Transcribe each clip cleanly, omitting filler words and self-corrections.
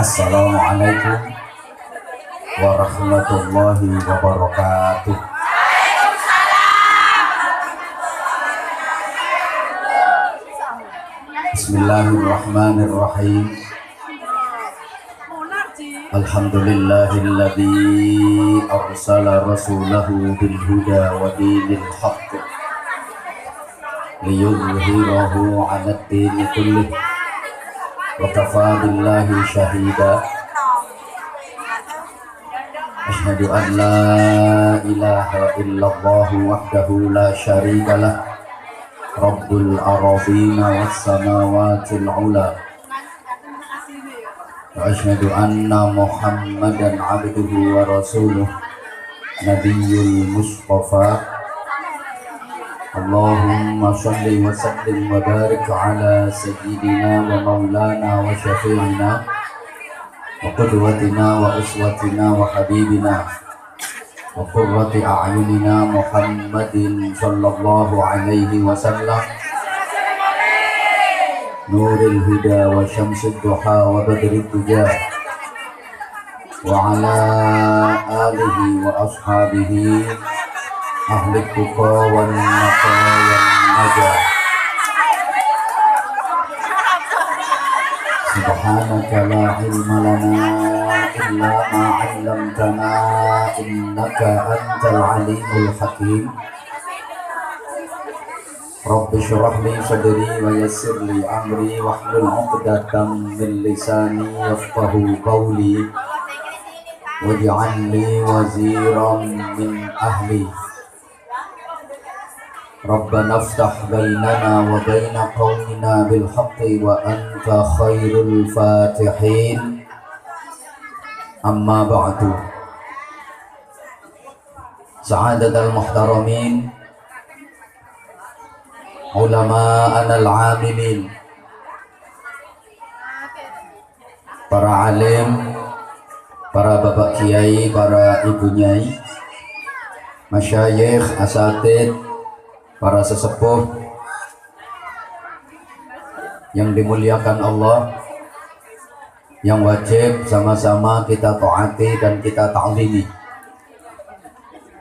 Assalamualaikum warahmatullahi wabarakatuh. Bismillahirrahmanirrahim. Alhamdulillahilladzi arsala rasulahu bil huda wa dinil haqq liyudhhirahu 'alad dini kullih wa kafaa billahi syahida. Asyhadu an la ilaha illallah wahdahu la syarika lah Rabbul Arabina was samawatil ula. Wa asyhadu anna Muhammadan abduhu wa rasuluh Nabiyyul Mustafa. Allahumma shalli wa sallim wa barik ala sayyidina wa maulana wa syafi'ina wa qudwatina wa uswatina wa habibina wa qurrati a'yunina Muhammadin sallallahu alaihi wasallam nuril huda wa syamsid duha wa badrid duja wa ala alihi wa ashabihi ahli tuqa wa naqa wa najah. Subhanaka la ilma lana illa ma 'allamtana innaka antal alimul hakim. Rabbi shrah li sadri wa yassir li amri wahlul 'uqdatam min lisani yafqahu qawli waj'al li waziran min ahli. Rabbana iftah bainana wa baina qaumina bil haqqi wa anta khairul fatihin. Amma ba'du. Sa'adatal muhtaramin, ulama anal amilin, para alim, para bapak kiai, para ibu nyai, masyayikh, asatid, para sesepuh yang dimuliakan Allah, yang wajib sama-sama kita taati dan kita ta'zimi.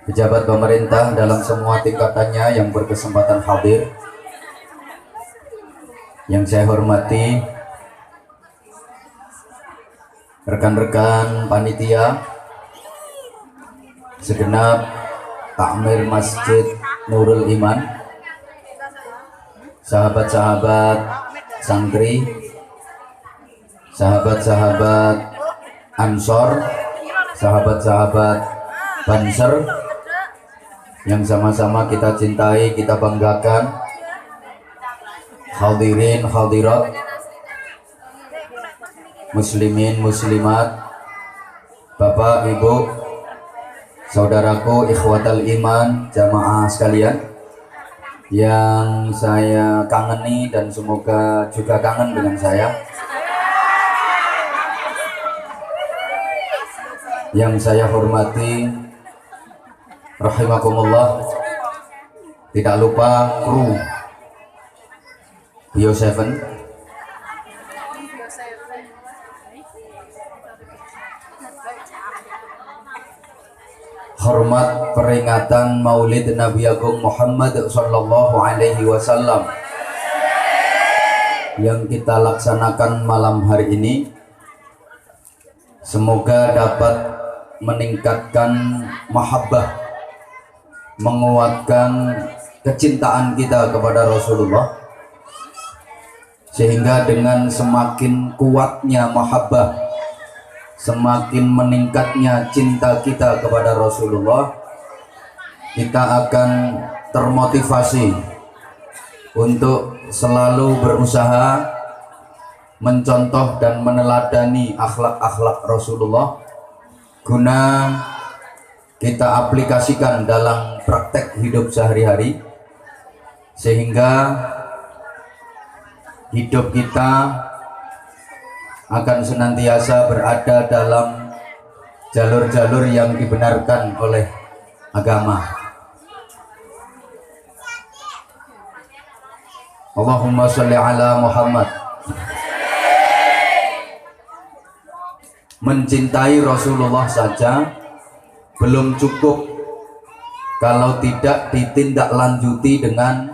Pejabat pemerintah dalam semua tingkatannya yang berkesempatan hadir, yang saya hormati, rekan-rekan panitia, segenap takmir Masjid Nurul Iman, sahabat-sahabat santri, sahabat-sahabat Ansor, sahabat-sahabat Banser yang sama-sama kita cintai, kita banggakan, hadirin hadirat, muslimin muslimat, bapak ibu, saudaraku, ikhwatal iman, jamaah sekalian yang saya kangeni dan semoga juga kangen dengan saya, yang saya hormati, rahimakumullah. Tidak lupa kru Bio 7, hormat peringatan Maulid Nabi Agung Muhammad sallallahu alaihi wasallam yang kita laksanakan malam hari ini, semoga dapat meningkatkan mahabbah, menguatkan kecintaan kita kepada Rasulullah, sehingga dengan semakin kuatnya mahabbah, semakin meningkatnya cinta kita kepada Rasulullah, kita akan termotivasi untuk selalu berusaha mencontoh dan meneladani akhlak-akhlak Rasulullah, guna kita aplikasikan dalam praktek hidup sehari-hari, sehingga hidup kita akan senantiasa berada dalam jalur-jalur yang dibenarkan oleh agama. Allahumma sholli ala Muhammad. Mencintai Rasulullah saja belum cukup kalau tidak ditindaklanjuti dengan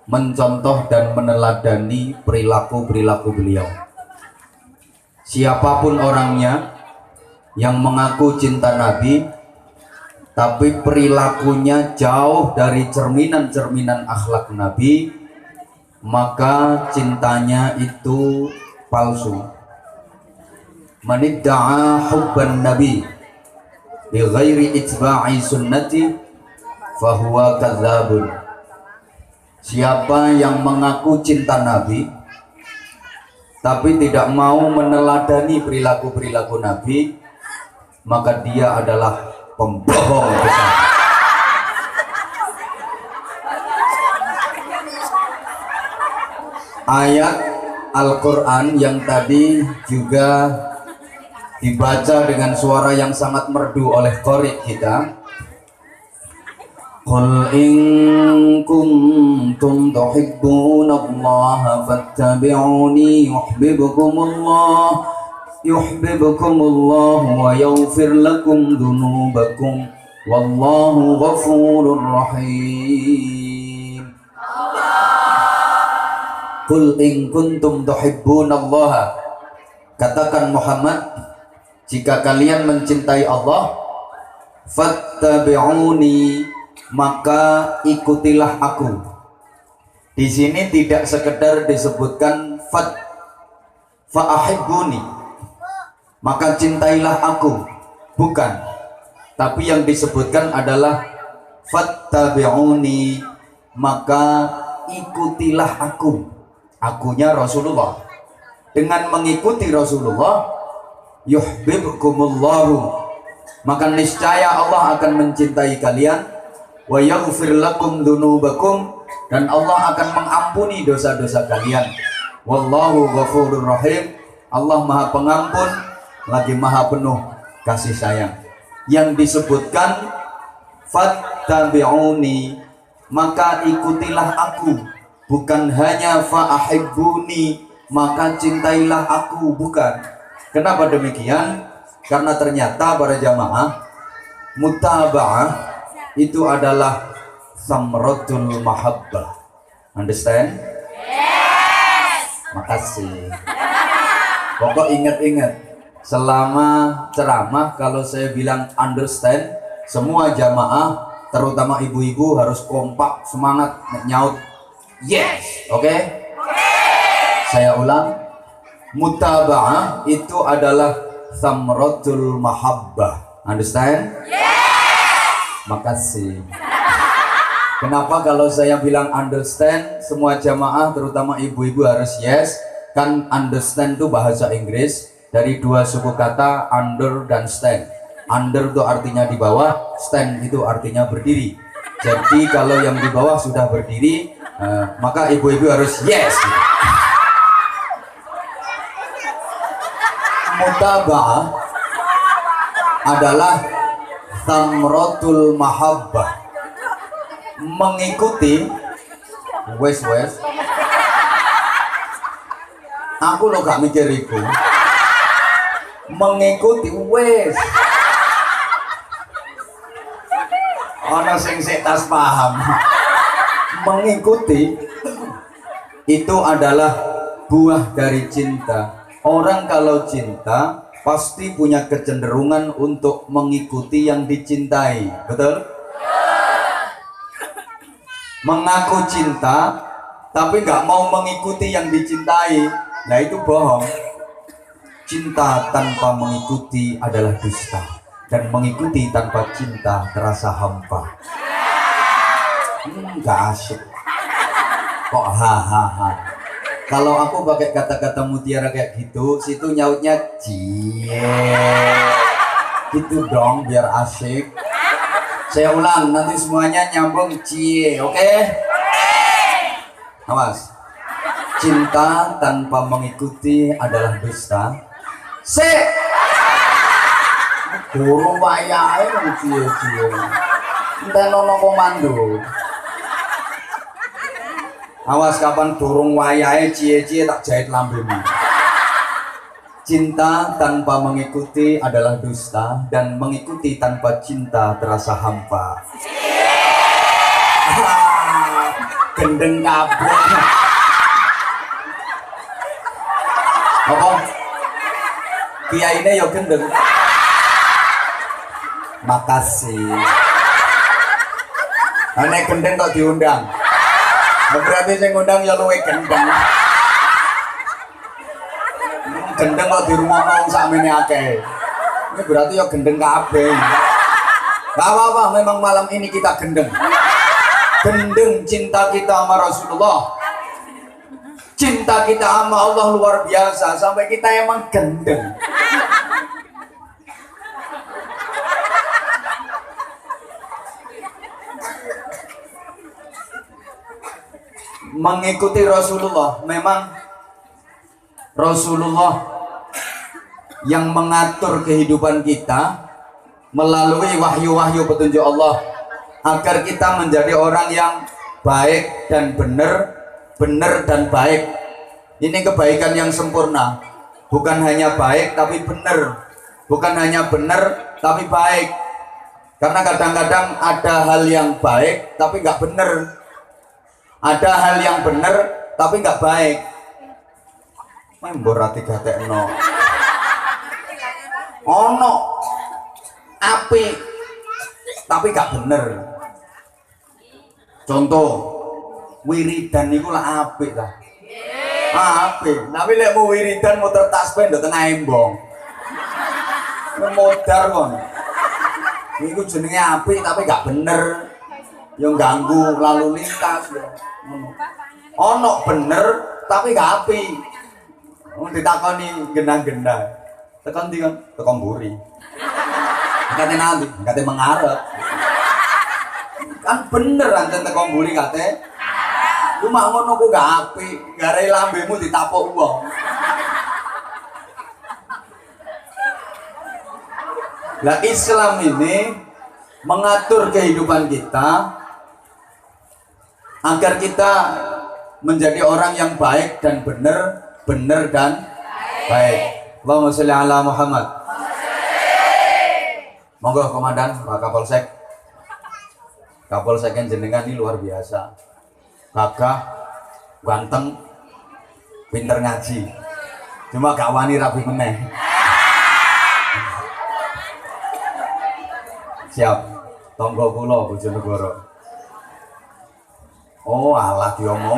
mencontoh dan meneladani perilaku-perilaku beliau. Siapapun orangnya yang mengaku cinta Nabi tapi perilakunya jauh dari cerminan-cerminan akhlak Nabi, maka cintanya itu palsu. Manidda'a hubban nabi bi ghairi itba'i sunnati fahuwa kadzabun. Siapa yang mengaku cinta Nabi tapi tidak mau meneladani perilaku-perilaku Nabi, maka dia adalah pembohong besar. Ayat Al-Quran yang tadi juga dibaca dengan suara yang sangat merdu oleh qari kita. Qul in kuntum tuhibbunallaha fattabi'uni yuhibbukumullah wa yaghfir lakum dhunubakum wallahu ghafurur rahim. Qul in kuntum tuhibbunallaha, katakan Muhammad, jika kalian mencintai Allah, fattabi'uni, maka ikutilah aku. Di sini tidak sekedar disebutkan fa'ahibbuni, maka cintailah aku, bukan. Tapi yang disebutkan adalah fattabi'uni, maka ikutilah aku. Akunya Rasulullah. Dengan mengikuti Rasulullah, yuhibbukumullahu, maka niscaya Allah akan mencintai kalian, wa yaghfir lakum dzunubakum, dan Allah akan mengampuni dosa-dosa kalian. Wallahu ghafurur rahim, Allah Maha Pengampun lagi Maha Penuh kasih sayang. Yang disebutkan fattabi'uni, maka ikutilah aku, bukan hanya fa'ahibbuni, maka cintailah aku, bukan. Kenapa demikian? Karena ternyata para jamaah, mutaba'ah itu adalah samratul mahabbah. Understand? Yes. Makasih. Pokok ingat-ingat, selama ceramah kalau saya bilang understand, semua jamaah terutama ibu-ibu harus kompak, semangat nyaut yes. Oke? Okay? Saya ulang, mutaba'ah itu adalah samratul mahabbah. Understand? Yes. Makasih. Kenapa kalau saya bilang understand, semua jamaah terutama ibu-ibu harus yes? Kan understand itu bahasa Inggris dari dua suku kata under dan stand. Under itu artinya di bawah, stand itu artinya berdiri. Jadi kalau yang di bawah sudah berdiri, maka ibu-ibu harus yes. Mutaba'ah adalah samratul mahabbah, mengikuti wes. Aku lo gak mikir itu, mengikuti wes. Ana sing tas paham. Mengikuti itu adalah buah dari cinta. Orang kalau cinta pasti punya kecenderungan untuk mengikuti yang dicintai, betul? Mengaku cinta tapi nggak mau mengikuti yang dicintai, nah itu bohong. Cinta tanpa mengikuti adalah dusta, dan mengikuti tanpa cinta terasa hampa. Nggak asik kok, hahaha. Kalau aku pakai kata-kata mutiara kayak gitu, situ nyautnya cie gitu dong biar asik. Saya ulang, nanti semuanya nyambung cie, oke? Awas. Cinta tanpa mengikuti adalah dusta. Guru wayahe cie-cie. Entah nono komando. Awas kapan durung wayahe cie-cie tak jahit lambemu. Cinta tanpa mengikuti adalah dusta, dan mengikuti tanpa cinta terasa hampa. Gendeng kabeh. Apa? Kiyaine ya gendeng. Makasih. Nek gendeng kok diundang. Berarti sing ngundang ya luwe gendeng. Gendeng kok di rumah mau sakmene akeh. Ini berarti ya gendeng kabeh. Gak apa-apa, memang malam ini kita gendeng. Gendeng cinta kita sama Rasulullah. Cinta kita sama Allah luar biasa sampai kita emang gendeng. Mengikuti Rasulullah, memang Rasulullah yang mengatur kehidupan kita melalui wahyu-wahyu petunjuk Allah agar kita menjadi orang yang baik dan benar, benar dan baik. Ini kebaikan yang sempurna, bukan hanya baik tapi benar, bukan hanya benar tapi baik. Karena kadang-kadang ada hal yang baik tapi nggak benar, ada hal yang benar tapi nggak baik. Memborati gatekno. Ono api tapi gak bener. Contoh wiridan niku lah apik ta. Apik. Tapi lek mau wiridan muter tasbih ndok tengah embong. Modar kon. Niku jenenge apik tapi gak bener. Yang ganggu lalu lintas ya. Ono bener tapi gak apik. Ditakoni genah-genah. Tekan ndi kan? Tekan mburi. Kate nanti, kate mengarep. Kan bener anjen tekan mburi kate. Cuma ngono ku gak apik, gare lambemu ditapuk wong. Lah Islam ini mengatur kehidupan kita agar kita menjadi orang yang baik dan benar, benar dan baik. Allahumma sholli ala Muhammad. Monggo komandan Pak Kapolsek. Kapolsek yang jenengan ini luar biasa. Gagah, ganteng, pinter ngaji. Cuma gak wani rapi meneh. Siap. Tonggo kula Bojonegoro. Oh, alah diomong.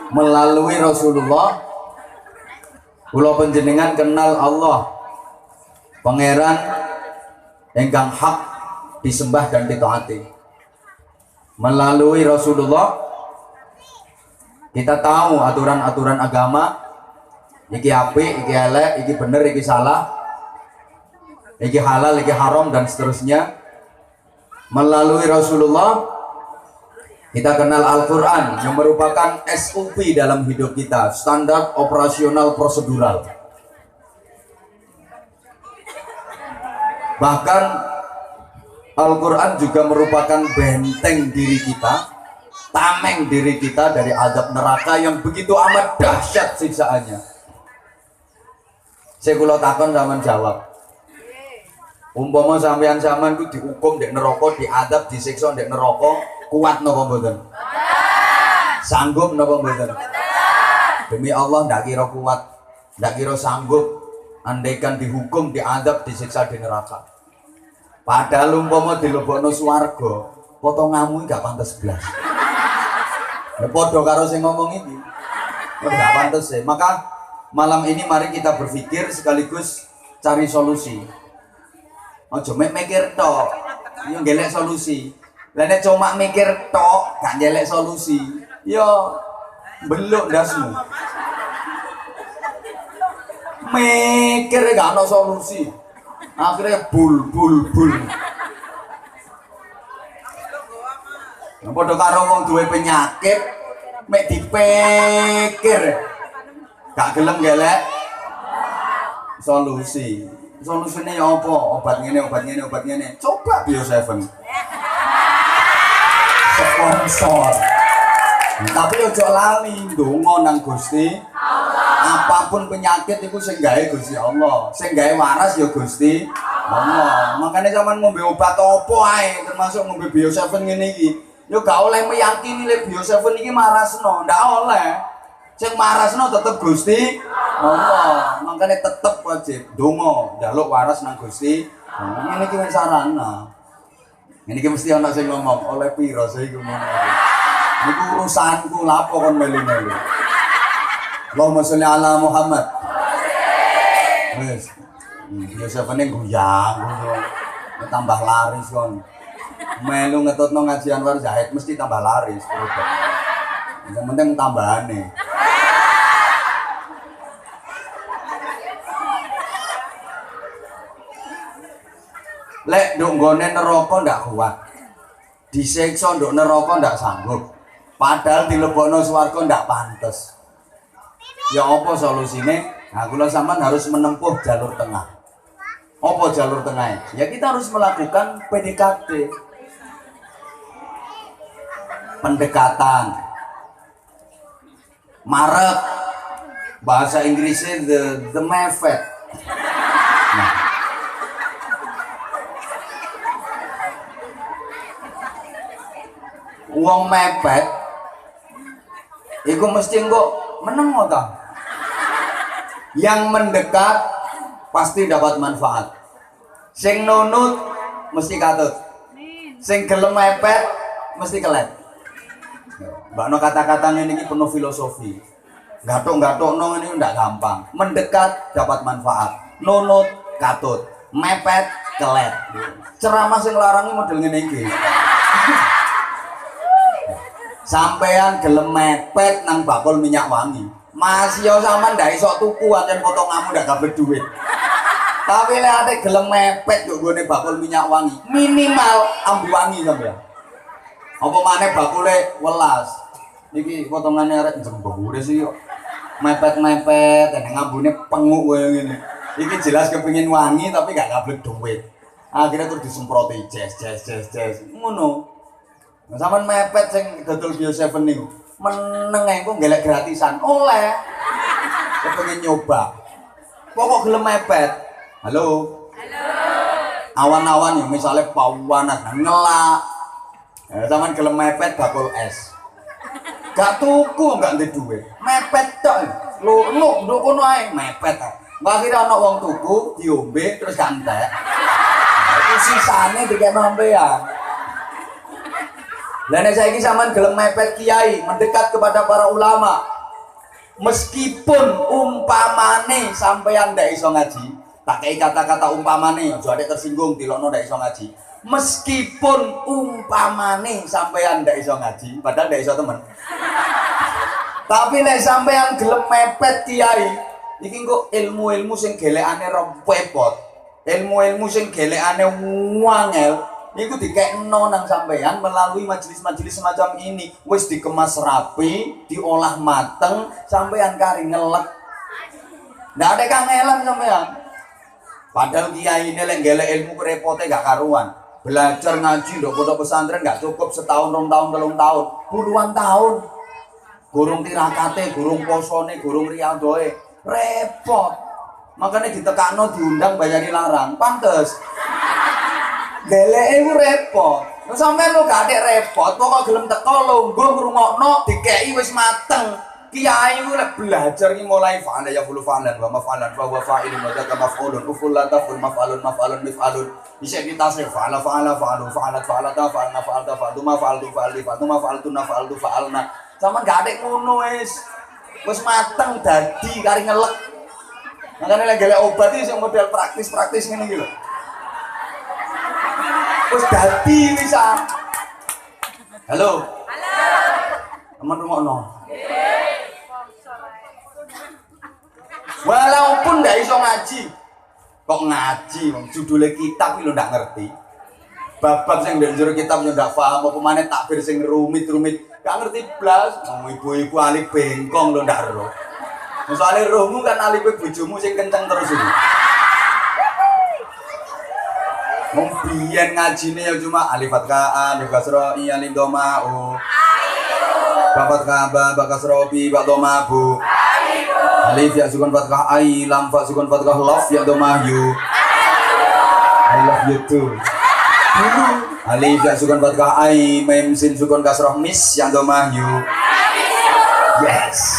Melalui Rasulullah kula panjenengan kenal Allah pangeran ingkang hak disembah dan ditaati. Melalui Rasulullah kita tahu aturan-aturan agama, iki apik, iki elek, iki bener, iki salah, iki halal, iki haram dan seterusnya. Melalui Rasulullah kita kenal Al-Quran yang merupakan SOP dalam hidup kita, standar operasional prosedural. Bahkan Al-Quran juga merupakan benteng diri kita, tameng diri kita dari azab neraka yang begitu amat dahsyat siksaannya. Saya kula takon sampean jawab. Umpama sampean zaman ku dihukum ndek neraka, diadab, disiksa ndek neraka, kuat napa mboten? Sanggup napa mboten? Demi Allah ndak kira kuat, ndak kira sanggup andaikan dihukum, diadab, disiksa di neraka. Padahal umpama dilebokno swarga, potonganmu gak pantes blas. Ya padha karo sing ngomong iki. Gak pantes ya. Maka malam ini mari kita berpikir sekaligus cari solusi. Aja mikir tok, yo golek solusi. Lah nek cuma mikir tok, gak golek solusi, yo beluk ndasmu. Mikir gak ono solusi. Akhirnya bul. Padha karo wong duwe penyakit, mek dipikir gak gelem golek solusi. Solusine ya apa? Obat ngene. Coba Bio7. sponsor. Tapi ojo lali ndonga nang Gusti apapun penyakit itu sing gawe Gusti Allah, sing gawe waras ya Gusti Allah. Makanya sampean ngombe obat apa ae termasuk ngombe Bio7 ngene iki ya gak oleh meyakini lek Bio7 iki marasno, ndak oleh. Sing marasno tetep Gusti Allah. Makanya tetep wajib donga njaluk waras nang Gusti. Ngene iki wis sarana. Ini mesti anak saya ngomong oleh piro saya ngomong itu urusanku lapo kon melu-melu. Allahumma sholli ala Muhammad. Wes. Biasa paling guyang tambah laris kon. Melu ngetutno ngaji Anwar Zahid mesti tambah laris. Yang penting tambahane. Lek nduk nggone neraka ndak kuat. Disiksa nduk neraka ndak sanggup. Padahal dilebokno swarga ndak pantes. Ya apa solusine? Nah, kula sampean harus menempuh jalur tengah. Apa jalur tengah? Ya kita harus melakukan PDKT. Pendekatan. Maret bahasa Inggrisnya the method. Nah, uang mepet iku mesti kok meneng ta. Yang mendekat pasti dapat manfaat. Sing nunut mesti katut. Sing gelem mepet mesti kelet. Mbakno kata-katanya ini penuh filosofi. Gatok-gatokno ini ndak gampang. Mendekat dapat manfaat. Nunut katut. Mepet kelet. Ceramah sing larangi model ngene iki. Sampean gelem mepet nang bakul minyak wangi. Mas yo sampean ndak iso tuku ancen potonganmu ndak gawe duit. Tapi lek ate gelem mepet yo gone bakul minyak wangi, minimal ambu wangi sampean. Apa maneh bakule welas. Iki potongane arek jembure sih yo. Mepet-mepet nang ambune penguk koyo ngene. Iki jelas kepengin wangi tapi gak gablek duit. Akhirnya terus disemproti jes. Ngono. Nah, sampean mepet sing dodol Bio7 niku. Meneng engko golek gratisan. Oleh. Kepengin nyoba. Pokok gelem mepet. Halo. Awan-awan ya misale pawanas ngelak. Ya sampean gelem mepet bakul es. Gak tuku gak ndek duit. Mepet tok. Lu nduk kono ae mepet. Akhire ana wong tuku, diombe terus gantek. Itu sisane dikene sampean. Lah nek saiki sampean gelem mepet kiai, mendekat kepada para ulama. Meskipun umpamane sampean ndak iso ngaji, tak kei kata-kata umpamane, aja adek tersinggung dilokno ndak iso ngaji. Meskipun umpamane sampean ndak iso ngaji, padahal ndak iso temen. Tapi nek sampean gelem mepet kiai, iki kok ilmu-ilmu sing gelekane repot. Ilmu-ilmu sing gelekane wangel. Niku dikekno nang sampean melalui majelis-majelis semacam ini. Wis dikemas rapi, diolah mateng, sampean kari ngelek. Ndak ada kangelan sampean. Padahal kiai ini lek gelek ilmu kerepote gak karuan. Belajar ngaji ndok pondok pesantren gak cukup setahun, 2 tahun, 3 tahun, puluhan tahun. Gurung tirakate, gurung posone, gurung riyadoe, repot. Makanya ditekakno diundang bayani larang, pantes. Geleke iku repot. Terus sampean lo gak adek repot, pokok gelem teko lungguh ngrungokno dikeki wis mateng. Kiai iku lek belajar iki mulai fa'ala ya fulu fa'lan wa maf'alan wa huwa fa'ilun wa dzaka maf'ulun uful la taful maf'alun mif'alun. Bisa ditasrif fa'ala fa'alat fa'alata fa'alna fa'alta fa'altuma fa'altu fa'altu fa'alna. Sampeyan gak adek ngono wis mateng dadi kari ngelek. Makane lek golek obat iki sing model praktis-praktis ngene iki lho. Wis dadi bisa. Halo. Teman rungokno. Walaupun ndak iso ngaji. Kok ngaji wong judule kitab iki lho ndak ngerti. Bab-bab sing ndek jero kitab yo ndak paham apa maneh takbir sing rumit-rumit. Gak ngerti blas. Wong ibu-ibu alif bengkong lho ndak ero. Soale rohmu kan alife bojomu sing kenceng terus iki. Wong biyen ngajine ya cuma alif fathah alif kasra i alif dhamma u. Ba fathah ba kasra bi ba dhamma bu. Alif ya sukun fathah ai lam fa sukun fathah laf ya dhamma yu. I love you too. Alif ya sukun fathah ai mim sin sukun kasrah mis ya dhamma yu. Yes.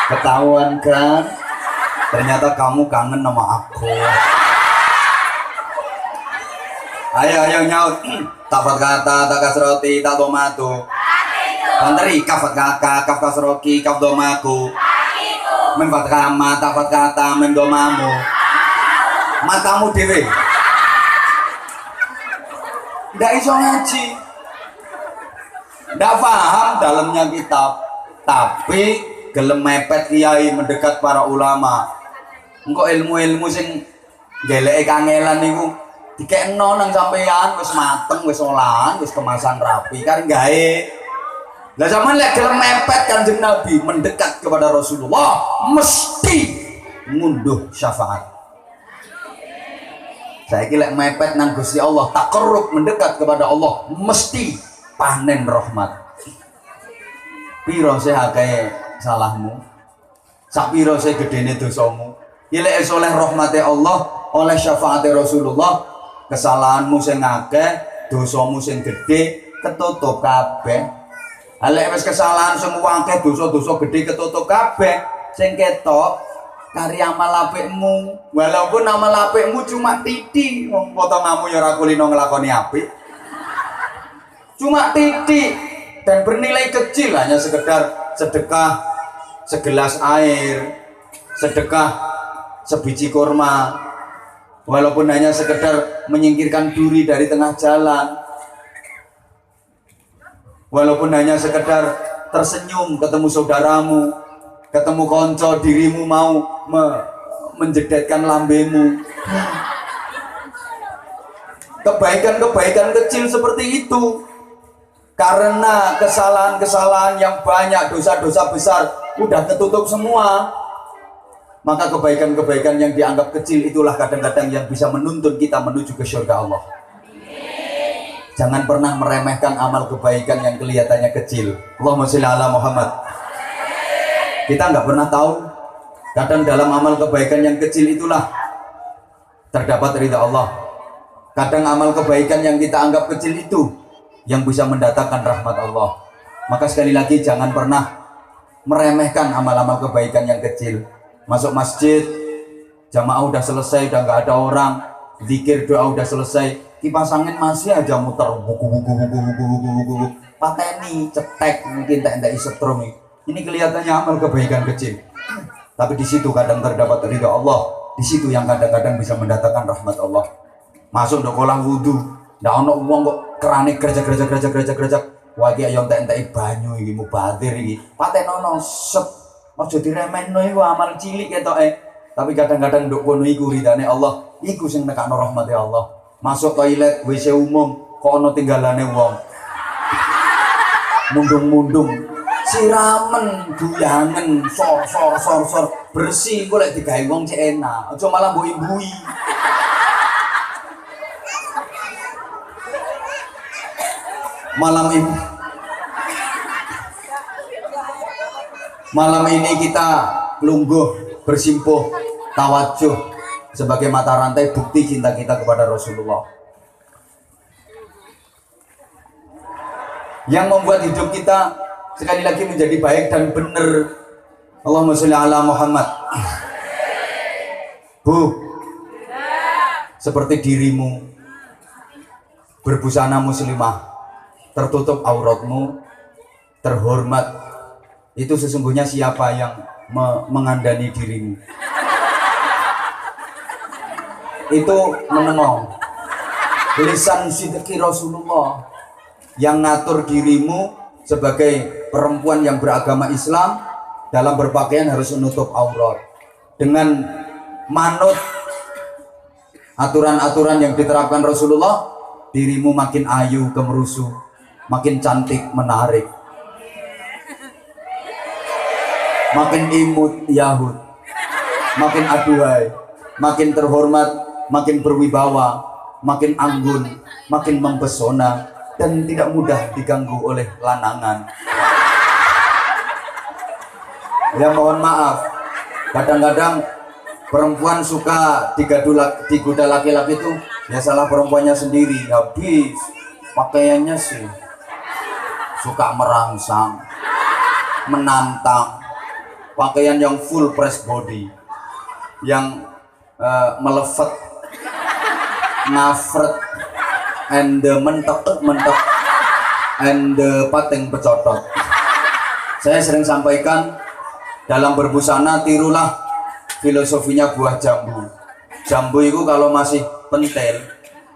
Ketahuan kan? Ternyata kamu kangen sama aku. Ayo nyaut. Tafat kata tak kasroti tak domatu. Panteri kafat kaka kaf kasroki kaf domaku. Memfat kama tafat kata mem domamu. Matamu dewe. Nggak iso ngaji. Nggak paham dalamnya kitab. Tapi gelem mepet kiai mendekat para ulama. Engko ilmu-ilmu sing geleke kangelan niku dikekno nang sampean wis mateng, wis olahan, wis kemasan rapi kan gawe. Lah sampean lek gelem mepet Kanjeng Nabi mendekat kepada Rasulullah mesti ngunduh syafaat. Saiki lek mepet nang Gusti Allah takarrub mendekat kepada Allah mesti panen rahmat. Piro sih akeh salahmu? Sak piro sih gedene dosamu? Ilek oleh rahmate Allah, oleh syafaate Rasulullah, kesalahanmu sing akeh, dosamu sing gede ketutup kabeh. Alek wis kesalahan semua akeh, dosa-dosa gede ketutup kabeh. Sing ketok kari amal apikmu. Walaupun amal apikmu cuma titik, wong potonganmu ya ora kulino nglakoni apik. Cuma titik dan bernilai kecil, hanya sekedar sedekah segelas air, sedekah sebiji kurma, walaupun hanya sekedar menyingkirkan duri dari tengah jalan, walaupun hanya sekedar tersenyum ketemu saudaramu, ketemu konco dirimu mau menjedetkan lambemu. Kebaikan-kebaikan kecil seperti itu. Karena kesalahan-kesalahan yang banyak, dosa-dosa besar udah ketutup semua, maka kebaikan-kebaikan yang dianggap kecil itulah kadang-kadang yang bisa menuntun kita menuju ke surga Allah. Jangan pernah meremehkan amal kebaikan yang kelihatannya kecil. Allahumma sholli ala Muhammad. Kita nggak pernah tahu, kadang dalam amal kebaikan yang kecil itulah terdapat ridha Allah. Kadang amal kebaikan yang kita anggap kecil itu yang bisa mendatangkan rahmat Allah. Maka sekali lagi jangan pernah meremehkan amal-amal kebaikan yang kecil. Masuk masjid, jamaah udah selesai, udah nggak ada orang, zikir doa udah selesai, kipas angin masih aja muter buku. Pateni, cetek, mungkin tak setrum. Ini kelihatannya amal kebaikan kecil. Tapi di situ kadang terdapat ridha Allah. Di situ yang kadang-kadang bisa mendatangkan rahmat Allah. Masuk do kolam wudu, ndak ono wong kok kerane gerejak. Wah iki ayo entek-entek banyu iki mubadir iki. Patenono sep. Aja diremehno iku amal cilik ketoke. Tapi kadang-kadang nduk kono iku ridane Allah, iku sing nekakno rahmate Allah. Masuk toilet WC umum kok ono tinggalane wong. Mundung-mundung, siramen, guyangen, sor bersih kok lek digawe wong cek enak. Aja malah mbok imbui. Malam ini kita lungguh, bersimpuh, tawajuh sebagai mata rantai bukti cinta kita kepada Rasulullah. Yang membuat hidup kita sekali lagi menjadi baik dan benar. Allahumma sholli ala Muhammad. Bu, seperti dirimu berbusana muslimah, tertutup auratmu, terhormat, itu sesungguhnya siapa yang mengandani dirimu? Itu menengok lisan sidqi Rasulullah yang ngatur dirimu sebagai perempuan yang beragama Islam, dalam berpakaian harus menutup aurat. Dengan manut aturan-aturan yang diterapkan Rasulullah, dirimu makin ayu kemerusu, makin cantik menarik, makin imut yahud, makin aduhai, makin terhormat, makin berwibawa, makin anggun, makin mempesona, dan tidak mudah diganggu oleh lanangan. Ya mohon maaf, kadang-kadang perempuan suka digoda laki-laki itu ya salah perempuannya sendiri. Habis pakaiannya sih suka merangsang, menantang, pakaian yang full press body, yang melefet, ngafret, and mentok and pateng pecotot. Saya sering sampaikan, dalam berbusana tirulah filosofinya buah jambu. Jambu itu kalau masih pentil,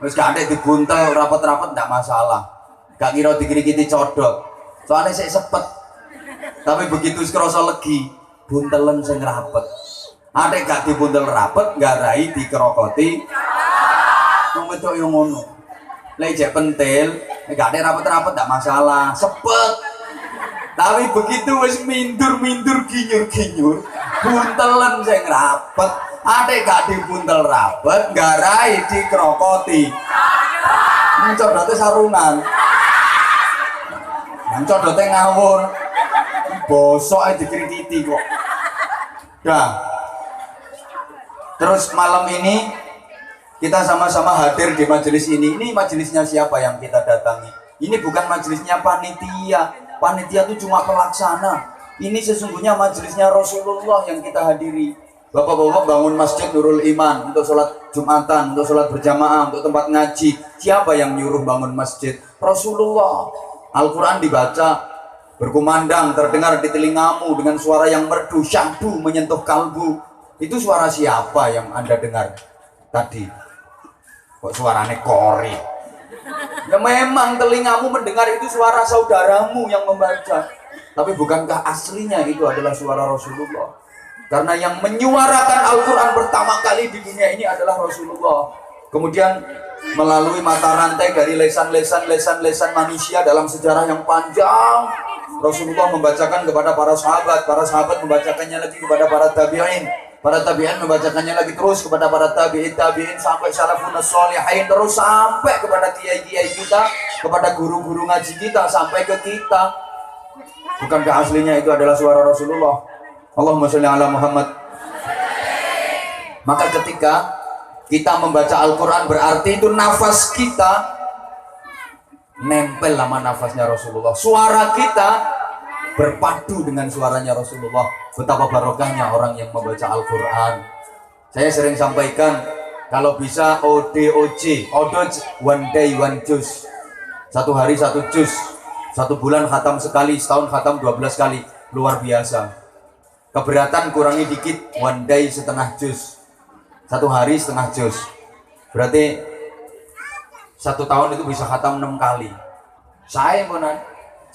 terus gak ada dibuntel rapet-rapet gak masalah, gak kira dikiri-kiri codot, soalnya saya sepet. Tapi begitu kerasa legi, buntelen sing rapet. Ada gak dibuntel rapet, garai dikerokoti, ngomong yang ngono. Lejek pentil, gak ada rapet-rapet gak masalah, sepet. Tapi begitu wis mindur ginyur buntelan sing rapet, ade gak dibuntel rapet, garai dikrokoti. Codote sarungan. Nang codote ngawur. Bosok ae dikrititi kok. Dah. Terus malam ini kita sama-sama hadir di majelis ini. Ini majelisnya siapa yang kita datangi? Ini bukan majelisnya panitia. Panitia itu cuma pelaksana. Ini sesungguhnya majelisnya Rasulullah yang kita hadiri. Bapak-bapak bangun masjid Nurul Iman untuk sholat Jumatan, untuk sholat berjamaah, untuk tempat ngaji. Siapa yang nyuruh bangun masjid? Rasulullah. Al-Quran dibaca, berkumandang, terdengar di telingamu dengan suara yang merdu, syahdu, menyentuh kalbu. Itu suara siapa yang Anda dengar tadi? Kok suaranya kori? Ya memang telingamu mendengar itu suara saudaramu yang membaca. Tapi bukankah aslinya itu adalah suara Rasulullah? Karena yang menyuarakan Al-Quran pertama kali di dunia ini adalah Rasulullah. Kemudian melalui mata rantai dari lesan-lesan manusia dalam sejarah yang panjang, Rasulullah membacakan kepada para sahabat membacakannya lagi kepada para tabi'in membacakannya lagi terus kepada para tabi'in sampai salafun sholihin, terus sampai kepada kiai-kiai kita, kepada guru-guru ngaji kita, sampai ke kita. Bukankah aslinya itu adalah suara Rasulullah? Allahumma sholli ala Muhammad. Maka ketika kita membaca Al-Quran berarti itu nafas kita nempel sama nafasnya Rasulullah. Suara kita berpadu dengan suaranya Rasulullah. Betapa barokahnya orang yang membaca Al-Quran. Saya sering sampaikan, kalau bisa ODOJ, one day one juz. Satu hari satu juz, satu bulan khatam sekali, setahun khatam 12 kali. Luar biasa. Keberatan kurangi dikit, one day setengah juz, satu hari setengah juz. Berarti satu tahun itu bisa khatam 6 kali. Saya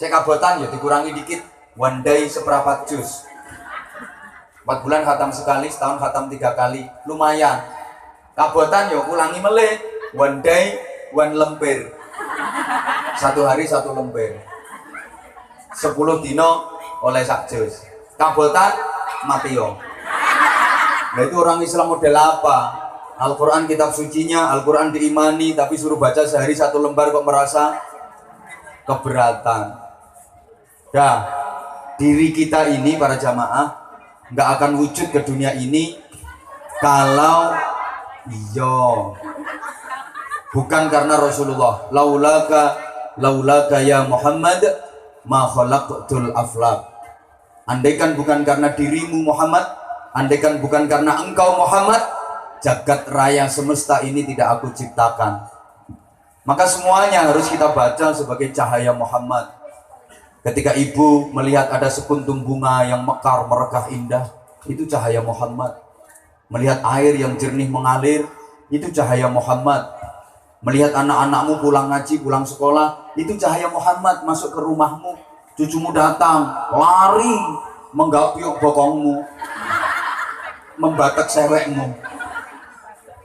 kabotan ya dikurangi dikit, one day seperempat juz. 4 bulan khatam sekali, setahun khatam 3 kali, lumayan. Kabotan ya ulangi meleh, one day one lemper. Satu hari satu lemper. 10 dino oleh sak juz. Kabotan matio. Nah itu orang Islam model apa? Al-Quran kitab sucinya, Al-Quran diimani, tapi suruh baca sehari 1 lembar kok merasa keberatan. Dah, diri kita ini para jamaah nggak akan wujud ke dunia ini kalau bukan karena Rasulullah. Laulaka ya Muhammad ma khalaqtul aflaq. Andaikan bukan karena dirimu Muhammad, andaikan bukan karena engkau Muhammad, jagat raya semesta ini tidak aku ciptakan. Maka semuanya harus kita baca sebagai cahaya Muhammad. Ketika ibu melihat ada sekuntum bunga yang mekar merekah indah, itu cahaya Muhammad. Melihat air yang jernih mengalir, itu cahaya Muhammad. Melihat anak-anakmu pulang ngaji, pulang sekolah, itu cahaya Muhammad. Masuk ke rumahmu, cucumu datang, lari menggapiuk bokongmu, membatek sewekmu.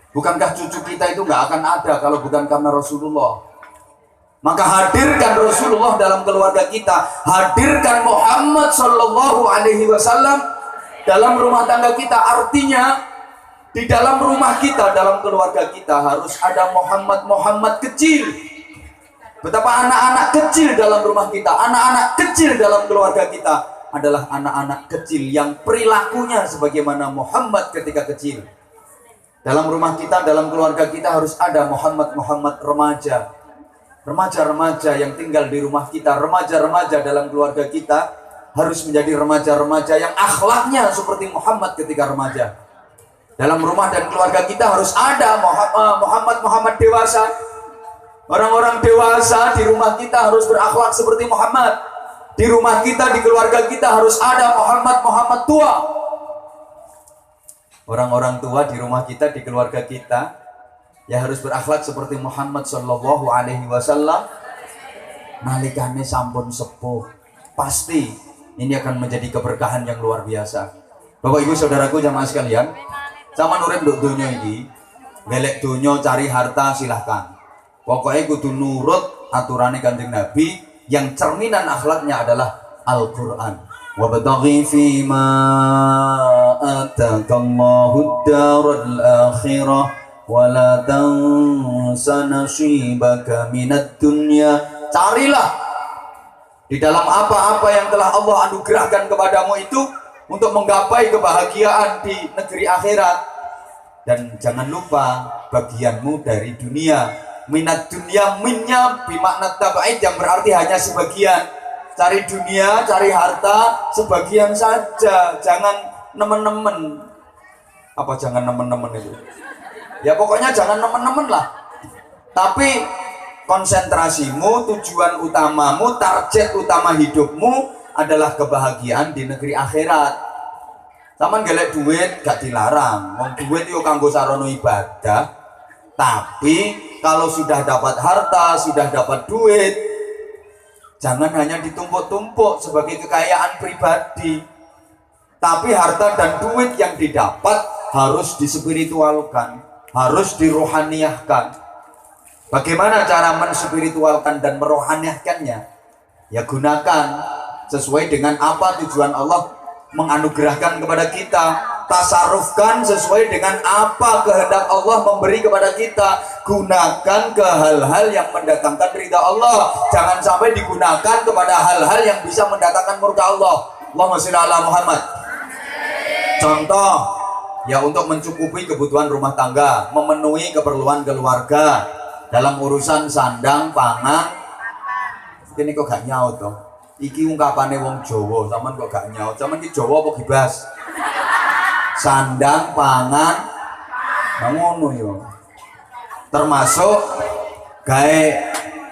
Bukankah cucu kita itu nggak akan ada kalau bukan karena Rasulullah? Maka hadirkan Rasulullah dalam keluarga kita, hadirkan Muhammad Sallallahu Alaihi Wasallam dalam rumah tangga kita. Artinya Di dalam rumah kita, dalam keluarga kita harus ada Muhammad kecil. Betapa anak-anak kecil dalam rumah kita, anak-anak kecil dalam keluarga kita adalah anak-anak kecil yang perilakunya sebagaimana Muhammad ketika kecil. Dalam rumah kita, dalam keluarga kita harus ada Muhammad remaja. Remaja-remaja yang tinggal di rumah kita, remaja-remaja dalam keluarga kita harus menjadi remaja-remaja yang akhlaknya seperti Muhammad ketika remaja. Dalam rumah dan keluarga kita harus ada Muhammad dewasa. Orang-orang dewasa di rumah kita harus berakhlak seperti Muhammad. Di rumah kita, di keluarga kita harus ada Muhammad tua. Orang-orang tua di rumah kita, di keluarga kita, ya harus berakhlak seperti Muhammad Shallallahu Alaihi Wasallam. Nalikane sampun sepuh, pasti ini akan menjadi keberkahan yang luar biasa. Bapak Ibu Saudaraku jamaah sekalian, zaman urip nduk donya iki, golek donya cari harta silahkan. Pokoknya kudu nurut aturannya Kanjeng Nabi yang cerminan akhlaknya adalah Al-Qur'an. Wabtaghi fima atakallahu ad-daral akhirah wa la tansa nasibaka minad dunya. Carilah di dalam apa-apa yang telah Allah anugerahkan kepadamu itu untuk menggapai kebahagiaan di negeri akhirat, dan jangan lupa bagianmu dari dunia. Minat dunia, minnya bimakna tabaid yang berarti hanya sebagian. Cari dunia, cari harta sebagian saja, jangan nemen-nemen. Apa jangan nemen-nemen itu? Ya pokoknya jangan nemen-nemen lah. Tapi konsentrasimu, tujuan utamamu, target utama hidupmu adalah kebahagiaan di negeri akhirat. Taman gelek duit gak dilarang. Wong duit yo kanggo sarana ibadah. Tapi kalau sudah dapat harta, sudah dapat duit, jangan hanya ditumpuk-tumpuk sebagai kekayaan pribadi. Tapi harta dan duit yang didapat harus dispiritualkan, harus dirohaniahkan. Bagaimana cara menspiritualkan dan merohaniahkannya? Ya gunakan sesuai dengan apa tujuan Allah menganugerahkan kepada kita. Tasarufkan sesuai dengan apa kehendak Allah memberi kepada kita. Gunakan ke hal-hal yang mendatangkan ridha Allah. Jangan sampai digunakan kepada hal-hal yang bisa mendatangkan murka Allah. Allahumma sholli ala Muhammad. Contoh, ya untuk mencukupi kebutuhan rumah tangga, memenuhi keperluan keluarga dalam urusan sandang, pangan. Ini kok gak nyaut toh? Iki ungkapane wong Jawa, sampean kok gak nyaut. Sampean iki Jawa apa gibas? Sandang, pangan, ngono yo. Termasuk gawe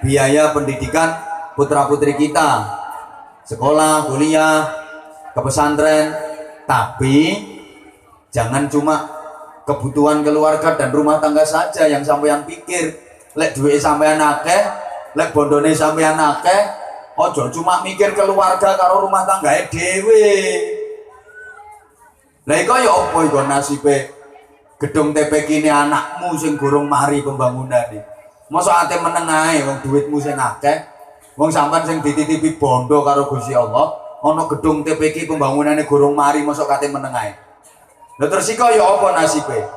biaya pendidikan putra-putri kita, sekolah, kuliah, ke pesantren. Tapi jangan cuma kebutuhan keluarga dan rumah tangga saja yang sampean pikir. Lek duwe sampean akeh, lek bondone sampean akeh, ojo cuma mikir keluarga karo rumah tanggae dhewe. Lah iku ya apa iku nasibe gedung TPK ini anakmu sing gorong mari pembangunane. Mosok ate meneng ae wong duitmu sing akeh, wong sampean sing dititipi bondo karo Gusti Allah, ana gedung TPK pembangunane gorong mari mosok kate meneng ae. Lah terus iku ya apa nasibe?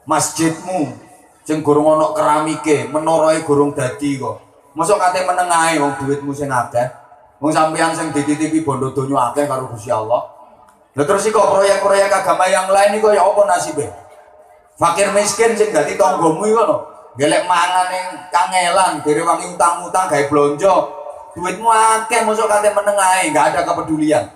Masjidmu sing gorong ana keramike, menarae gorong dadi kok. Mosok kate meneng ae wong duitmu sing akeh, wong sampean sing dititipi bondo donya akeh karo Gusti Allah. Lah terus iki proyek-proyek agama yang lain iki ya apa nasibe? Fakir miskin sing dadi tanggamu iku lho, golek mangan ning kangelan, direwangi utang-utang gawe blonjo. Duitmu akeh mosok kate meneng ae, enggak ada kepedulian.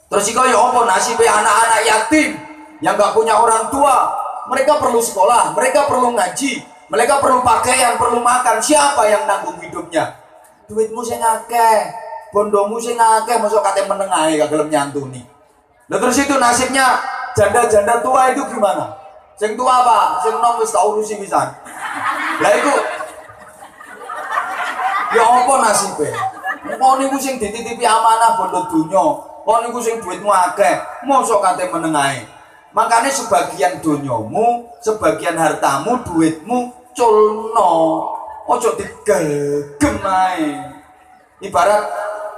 Terus iki ya apa nasibe anak-anak yatim yang enggak punya orang tua? Mereka perlu sekolah, mereka perlu ngaji, mereka perlu pakaian, perlu makan. Siapa yang nanggung hidupnya? Duitmu sing akeh, bondomu sing akeh mosok kate meneng ae gak gelem nyantuni. Lah terus itu nasibnya janda-janda tua itu gimana? Sing tua apa? Sing nom wis tak urusi pisan. Lah iku ya apa nasibe? Wong niku sing dititipi amanah bondo donya, wong niku sing duitmu akeh, mosok kate meneng ae. Makanya sebagian donyamu, sebagian hartamu, duitmu culno, ojo digegem ae. Ibarat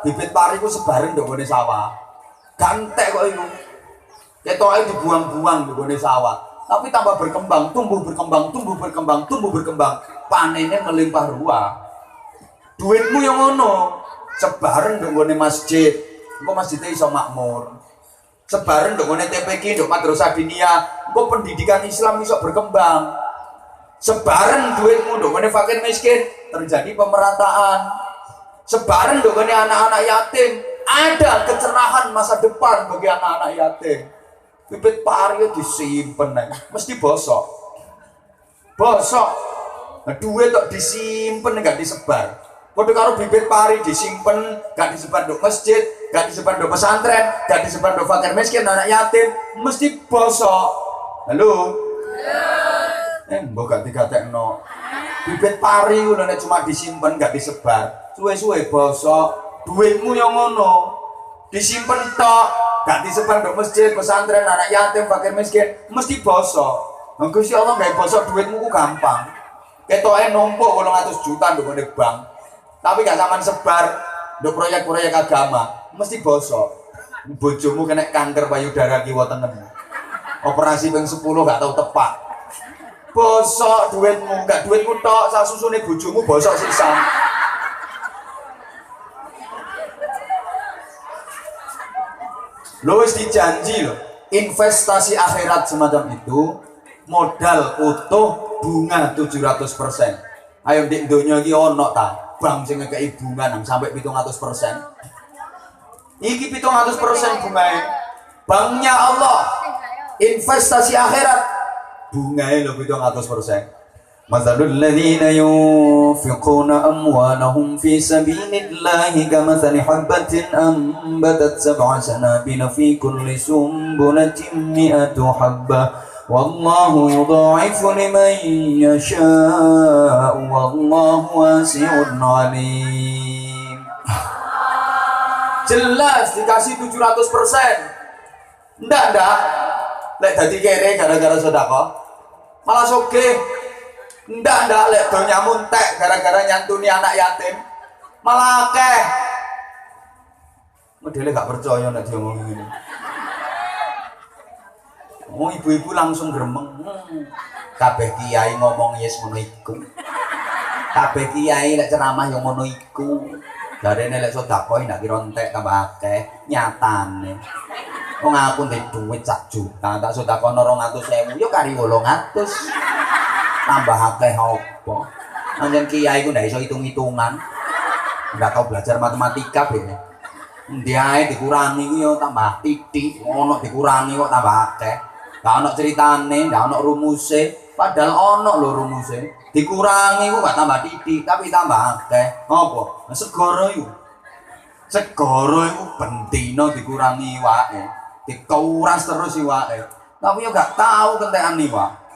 bibit pari ku sebareng ndok ngene sawah. Gantek kok iku. Ketoke dibuang-buang di sawah. Tapi tambah berkembang, tumbuh berkembang, tumbuh berkembang, tumbuh berkembang. Panennya melimpah ruah. Duitmu yang ngono, sebareng nggone masjid. Engko masjidnya iso makmur. Sebareng nggone TPQ, nduk madrasah diniyah. Engko pendidikan Islam iso berkembang. Sebareng duitmu nggone fakir miskin, terjadi pemerataan. Sebareng nggone anak-anak yatim, ada kecerahan masa depan bagi anak-anak yatim. Bibit pari disimpen mesti bosok. Nah, duit kok disimpen nggak disebar. Padha karo bibit pari disimpen, nggak disebar di masjid, nggak disebar di pesantren, nggak disebar di fakir miskin, anak yatim, mesti bosok. Halo. Mbok gak dikatekno. Bibit pari udah cuma disimpen nggak disebar. Suwe-suwe bosok. Duitmu yang ngono. Disimpen tok, gak disebar di masjid, pesantren, anak yatim, fakir miskin, mesti bosok. Gusti Allah gak bosok duitmu ku gampang. Ketoke numpuk 800 juta nduk di bank. Tapi gak sampean sebar nduk proyek-proyek agama, mesti bosok. Bojomu kena kanker payudara kiwa tengen. Operasi ping 10 gak tau tepak. Bosok duitmu, gak duitmu tok, sak susune bojomu bosok sisan. Lo wis dijanji lo, investasi akhirat semacam itu modal utuh bunga 700%. Ayo di dunia iki ono ta bank sing ngekeki bunga nang sampai 700%. Iki 700% bungae. Banknya Allah. Investasi akhirat bungae lo 700%. Mathalul ladzina yunfiquna amwalahum fi sabilillahi kamathali habbatin ambatat sab'a sanabila fi kulli sumbulatin mi'atu habbah wallahu yudha'ifu liman yasha'u wallahu wasi'un 'alim. Jelas dikasih 700%. Ndak lek dadi kere gara-gara sedekah malah sugih. Ndak lek donya muntek gara-gara nyantuni anak yatim malah akeh. Modele gak percaya nek dia ngomong ngene. Oh, ibu-ibu langsung gremeng. Kabeh kiai ngomong yes ngono iku. Kabeh kiai lek ceramah yo ngono iku. Jarene lek sedekah ndak kira entek tambah akeh nyatane. Wong aku ndek duit 1 juta tak sedekahno 200.000 yo kari 800. Tambah akeh apa? Anjen kiai ku ndak iso hitung-hitungan. Ndak tau belajar matematika ben. Endi ae dikurangi ku yo tambah titik, ono dikurangi kok tambah akeh. Gak ono ceritane, ndak ono rumuse, padahal ono lho rumuse. Dikurangi ku gak tambah titik, tapi tambah akeh. Apa? Segara iku. Segara iku bentino dikurangi wae. Dikuras terus iwake. Tapi yo gak tau kentekan iwak.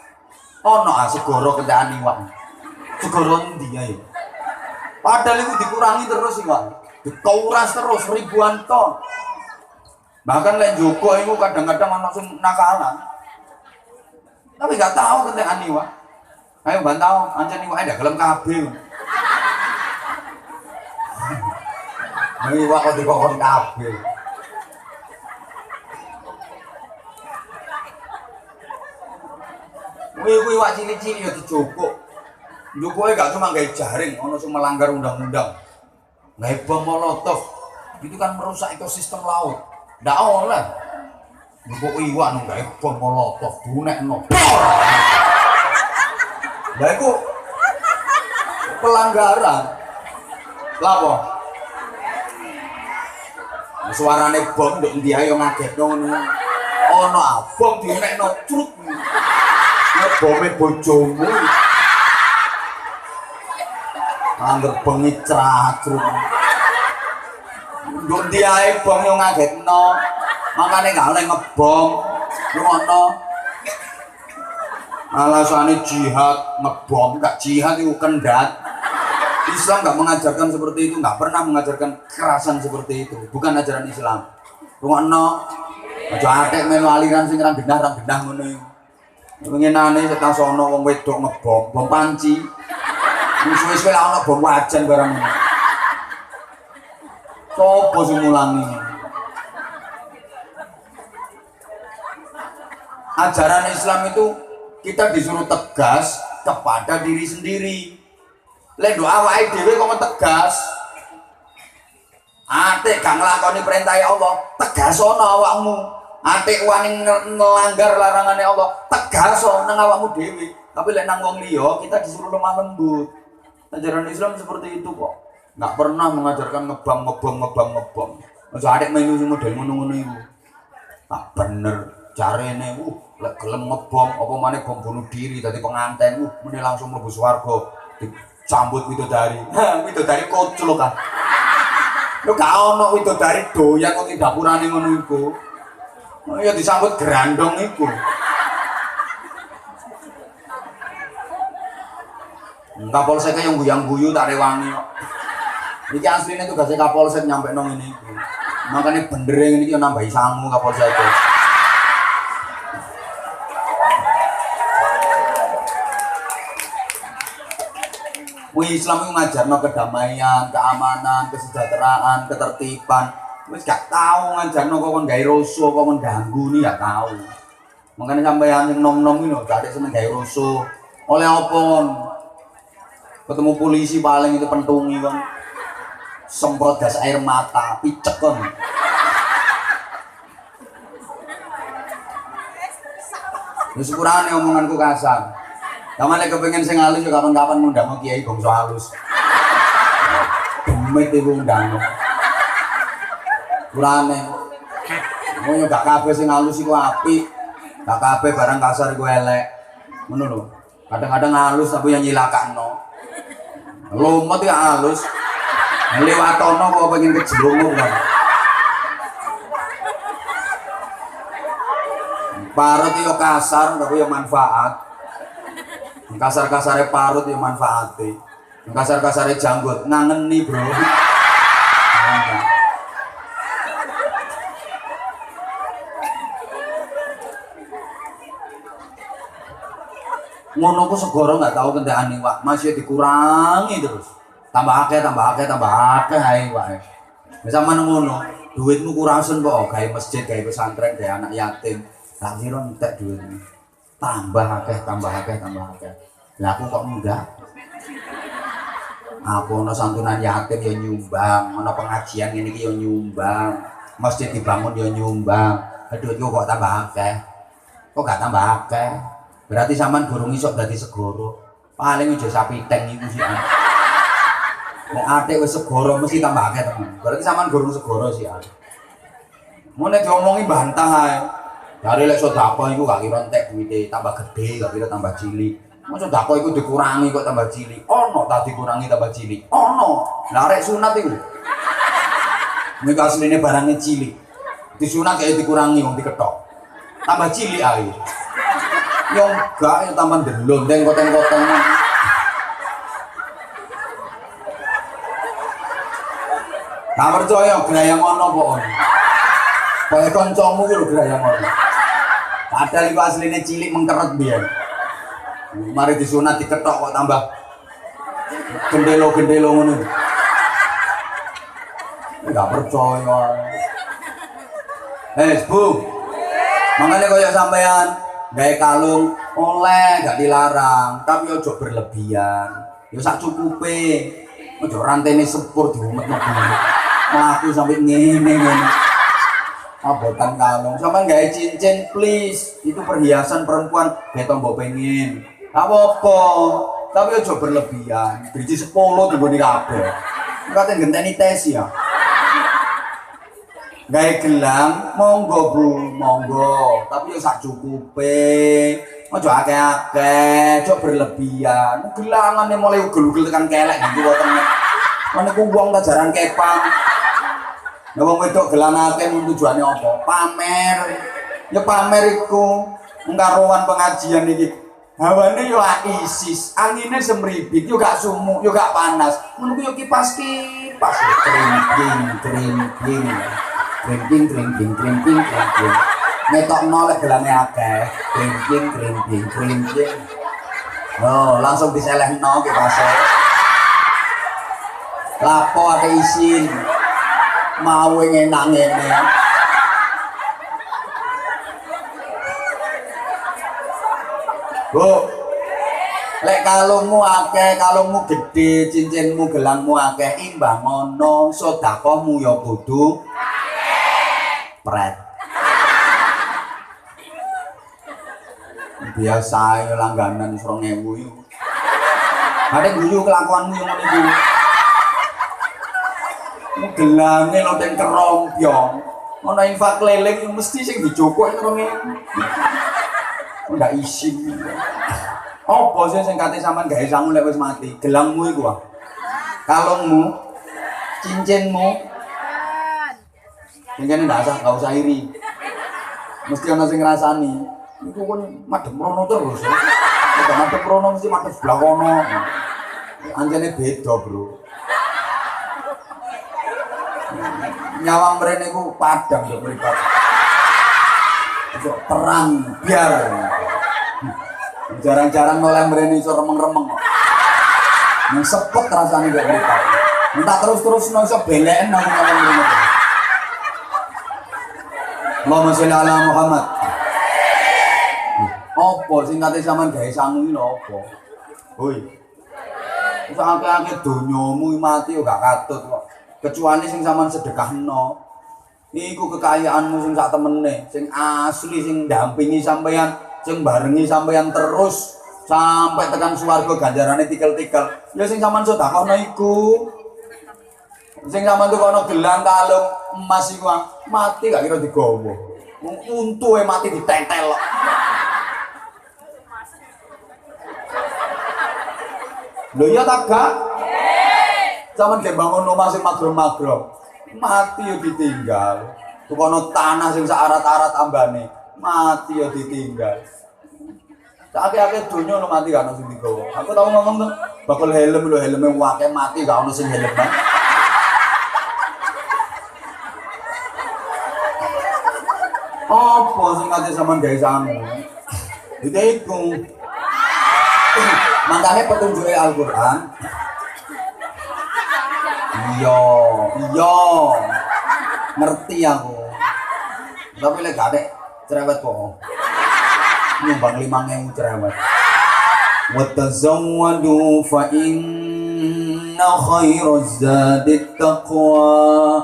Ono segara kentekan iwak. Segara endi ae? Padahal itu dikurangi terus iwak. Dikuras terus ribuan ton. Bahkan lek Joko itu kadang-kadang ono sing nakalan. Tapi gak tahu kentekan iwak. Ayo bantau, anjen iwake ndak gelem kabeh. Iwak kok dikokon kabeh. Kuwi iwak cilik-cilik ya dijupuk. Njupuke gak cuma gawe jaring, ono sing melanggar undang-undang. Gawe bom molotov. Itu kan merusak ekosistem laut. Ndak oleh. Njupuk iwak nang gawe bom molotov, bunekno. Lah iku pelanggaran. Lah apa? Suarane bom nduk endi ae yo ngagetno ngono. Ono bom dinekno cruk. Bome bojomu anggere bengi cracruk nduk ndi ae bom yo ngagetno makane gak oleh ngebom ngono alasane jihad ngebom gak jihad itu kendat. Islam gak mengajarkan seperti itu, gak pernah mengajarkan kekerasan seperti itu, bukan ajaran Islam. Ngono aja atek melu aliran sing genah ngono iku. Ngenane setang sono wong wedok ngebom, bom panci. Suwe-suwe lah ono bom wajan barang. Sopo sing mulangi? Ajaran Islam itu kita disuruh tegas kepada diri sendiri. Lek doa awake dhewe kok tegas. Ate gak nglakoni perintah Allah, tegasono awakmu. Ate wani ngelanggar larangane Allah, tegaso nang awakmu dhewe. Tapi lek nang wong liya kita disuruh lemah lembut. Ajaran Islam seperti itu kok. Nggak pernah mengajarkan ngebom. Aja adek melu model ngono-ngono iku. Tak bener carane lek gelem ngebom apa maneh bom bunuh diri dadi penganten mene langsung mlebu swarga disambut widodari. Widodari koclok kan. Yo gak ono widodari doyan kok dapurane ngono iku. Ya disambut grandong iku. Kapolsek yang guyang-guyu tak rewangi kok. Iki asline tugasnya Kapolsek nyampe nang ini. Makanya bener ini yo nambahi sangu Kapolsek. Islam itu ngajarno kedamaian, keamanan, kesejahteraan, ketertiban. Wis gak tau ngajarno kok kon gawe rusuh, kok kon ganggu ni gak tau. Makanya sampeyan sing nom-nom iki lho, gak seneng gawe rusuh. Oleh apa kon? Ketemu polisi paling itu pentungi kon. Semprot gas air mata, picek kon. Wis kurane omonganku kasar. Kamu lagi kepengen sing halus ya kapan-kapan ngundang kiai bangsa halus. Demit iku undang. Kurane. Mau yo gak kabeh sing halus iku apik. Gak kabeh barang kasar iku elek. Ngono lho. Kadang-kadang halus tapi yang nyilakakno. Lumut ya halus. Liwatono kok pengen kejelungup kan. Parut yo kasar tapi yo manfaat. Kasar-kasare parut ya manfaate. Kasar-kasare janggut ngangeni, Bro. Ngono ku segoro enggak tahu kentekan iwak, masih dikurangi terus. Tambah akeh ae wae. Wis sampean ngono, duitmu kurasen kok gawe masjid, gawe pesantren, gawe anak yatim. Tak kira entek duitmu. Tambah akeh. Lah aku kok enggak. Aku ono santunan yatim ya nyumbang, ono pengajian ngene iki ya nyumbang, masjid dibangun ya nyumbang. Duitku kok tambah akeh. Kok gak tambah akeh? Berarti sampean gorong iso dadi segoro. Paling aja sapiteng iku sih. Nek atik wis segoro mesti tambah akeh temen. Berarti sampean gorong segoro sih. Mun nek diomongi bantah ae. Dari lek sedekah iku gak kira entek duwite tambah gede, gak kira tambah cilik. Mau sedekah iku dikurangi kok tambah cilik. Ono tak dikurangi tambah cilik. Ono. Lah arek sunat iku. Nek asline barangnya cilik. Disunat kayak dikurangi wong diketok. Tambah cilik ae. Yo gak yo tambah ndelon tengkot-tengkotan. Gak percaya gaya ngono kok. Kaya kancamu ki lho gaya ngono. Padahal iku asline cilik mengkeret biyen. Mari disunat diketok kok tambah gendelo-gendelo ngono. Enggak percaya. Bu. Makanya kaya sampean gawe kalung oleh gak dilarang, tapi ojo berlebihan. Ya sak cukupe. Ojo rantene sepur diumet-umet. Mlaku sampai ngene. Abotan kalung, sama gawe cincin please, itu perhiasan perempuan, beto mbok pengen apa-apa, tapi aja berlebihan, biji 10 diboni kabeh katanya genteni tes ya gawe gelang, monggo Bu, monggo tapi ya sak cukupe aja akeh-akeh, aja berlebihan gelangan yang mulai ugel-ugel tekan kelek gitu wotengnya mana ku uang tajaran kepang. Nah wong wedok gelanake tujuane apa? Pamer. Ya pamer iku ngkaruan pengajian iki. Hawane yo ISIS, angine semripit, yo gak sumuk, yo gak panas. Ngono ku yo kipas-kipas. Kring. Netokno lek gelane akeh. Kring. Oh, langsung diselehno kipase. Lapo ate isin. Mau enak ngene. Bu, lek kalungmu akeh, kalungmu gede, cincinmu gelangmu akeh, imbang ngono sedekahmu ya kudu pret. Biasa ya langganan 2000 yo. Ada guyu kelakuanmu yang ngono iku. Gelange loteng kerompyong. Ana infak keliling mesti sing dijokok 2000. Ndak isin. Apa sih sing kate sampean gawe sangu lek wis mati? Gelangmu iku ah. Kalungmu, cincinmu. Sing kene ndak usah iri. Mesti ana sing ngrasani. Iku kan madhep rono terus. Nek madhep rono mesti madhep sebelah kono. Anjane beda, Bro. Nyawang mrene iku padang yo mripat. Terang biar. Jarang-jarang oleh mrene iso remeng-remeng. Nang sepet rasane gak mripat. Minta terus-terus iso beleken nang mrene. Allahumma sholli ala Muhammad. Apa sing kate sampean gawe sangu iki lho apa? Hoi. Wis akeh-akeh donyamu mati yo gak katut kok. Kecuali sing sampean sedekahno. Iku kekayaanmu sing sak temene, sing asli sing ndampingi sampeyan, sing barengi sampeyan terus sampai tekan swarga ganjarane tikel-tikel. Ya sing sampean sedekahno iku. Sing sampean tukono gelang kalung emas iku mati gak kira digowo. Untuhe mati ditetel kok. Lho iya tak gak? Zaman ge bangun omah sing magro-magro. Mati yo ditinggal. Tukono tanah sing saarat-arat ambane, mati yo ditinggal. Sakake-ake donya ono mati gak ono sing digowo. Aku tau ngomong tuh, bakal helm lho helme wake mati gak ono sing helm. Apa sing kate sampean gawe sangu? Iku. Makanya petunjuk Al-Quran. Iya, ngerti aku. Tapi lek gak ada cerewet kok. Nyumbang 5.000 cerewet. Wa tazawwadu fa inna khairaz zadit taqwa.